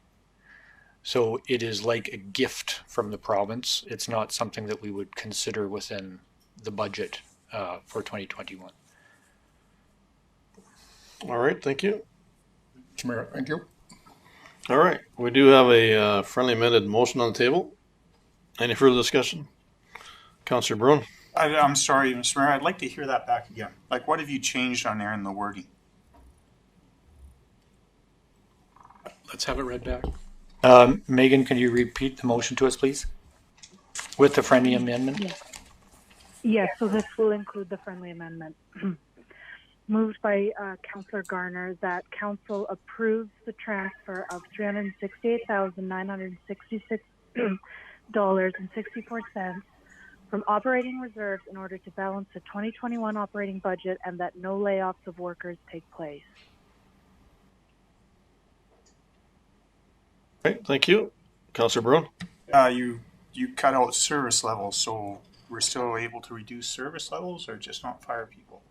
So it is like a gift from the province. It's not something that we would consider within the budget for 2021. All right, thank you. Mr. Mayor, thank you. All right, we do have a friendly amended motion on the table. Any further discussion? Councillor Bruin. I'm sorry, Mr. Mayor, I'd like to hear that back again. Like, what have you changed on there in the wording? Let's have it read back. Megan, can you repeat the motion to us, please? With the friendly amendment? Yes. Yes, so this will include the friendly amendment. Moved by Councillor Garner that council approves the transfer of $368,966.64 from operating reserves in order to balance the 2021 operating budget, and that no layoffs of workers take place. Okay, thank you. Councillor Bruin. You cut out service levels, so we're still able to reduce service levels, or just not fire people?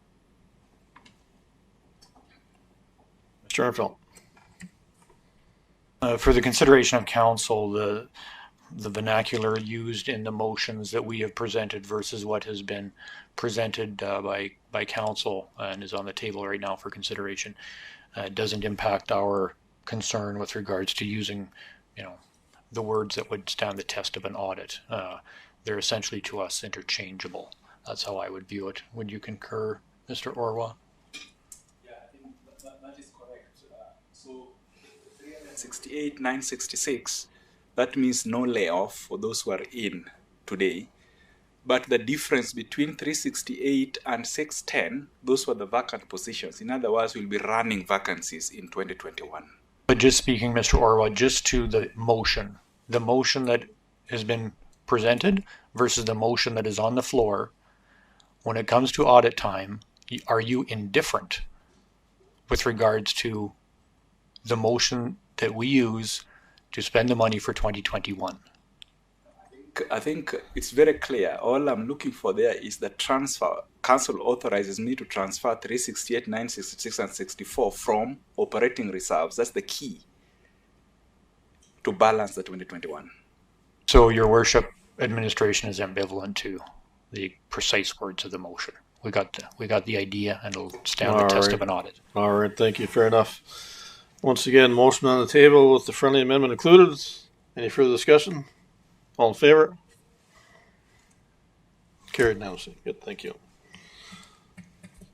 Mr. Armfeldt. For the consideration of council, the vernacular used in the motions that we have presented versus what has been presented by council and is on the table right now for consideration doesn't impact our concern with regards to using, the words that would stand the test of an audit. They're essentially to us interchangeable. That's how I would view it. Would you concur, Mr. Orwa? Yeah, I think that is correct. So 368,966, that means no layoff for those who are in today. But the difference between 368 and 610, those were the vacant positions. In other words, we'll be running vacancies in 2021. But just speaking, Mr. Orwa, just to the motion that has been presented versus the motion that is on the floor, when it comes to audit time, are you indifferent with regards to the motion that we use to spend the money for 2021? I think it's very clear. All I'm looking for there is the transfer. Council authorizes me to transfer 368, 966, and 64 from operating reserves. That's the key to balance the 2021. So, Your Worship, administration is ambivalent to the precise words of the motion. We got the idea, and it'll stand the test of an audit. All right, thank you. Fair enough. Once again, motion on the table with the friendly amendment included. Any further discussion? All in favor? Carried now. Good, thank you.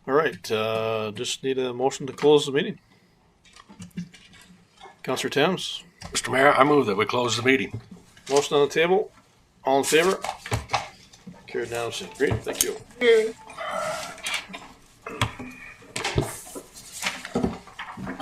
All right, just need a motion to close the meeting. Councillor Thames. Mr. Mayor, I move that we close the meeting. Motion on the table. All in favor? Carried now. Great, thank you.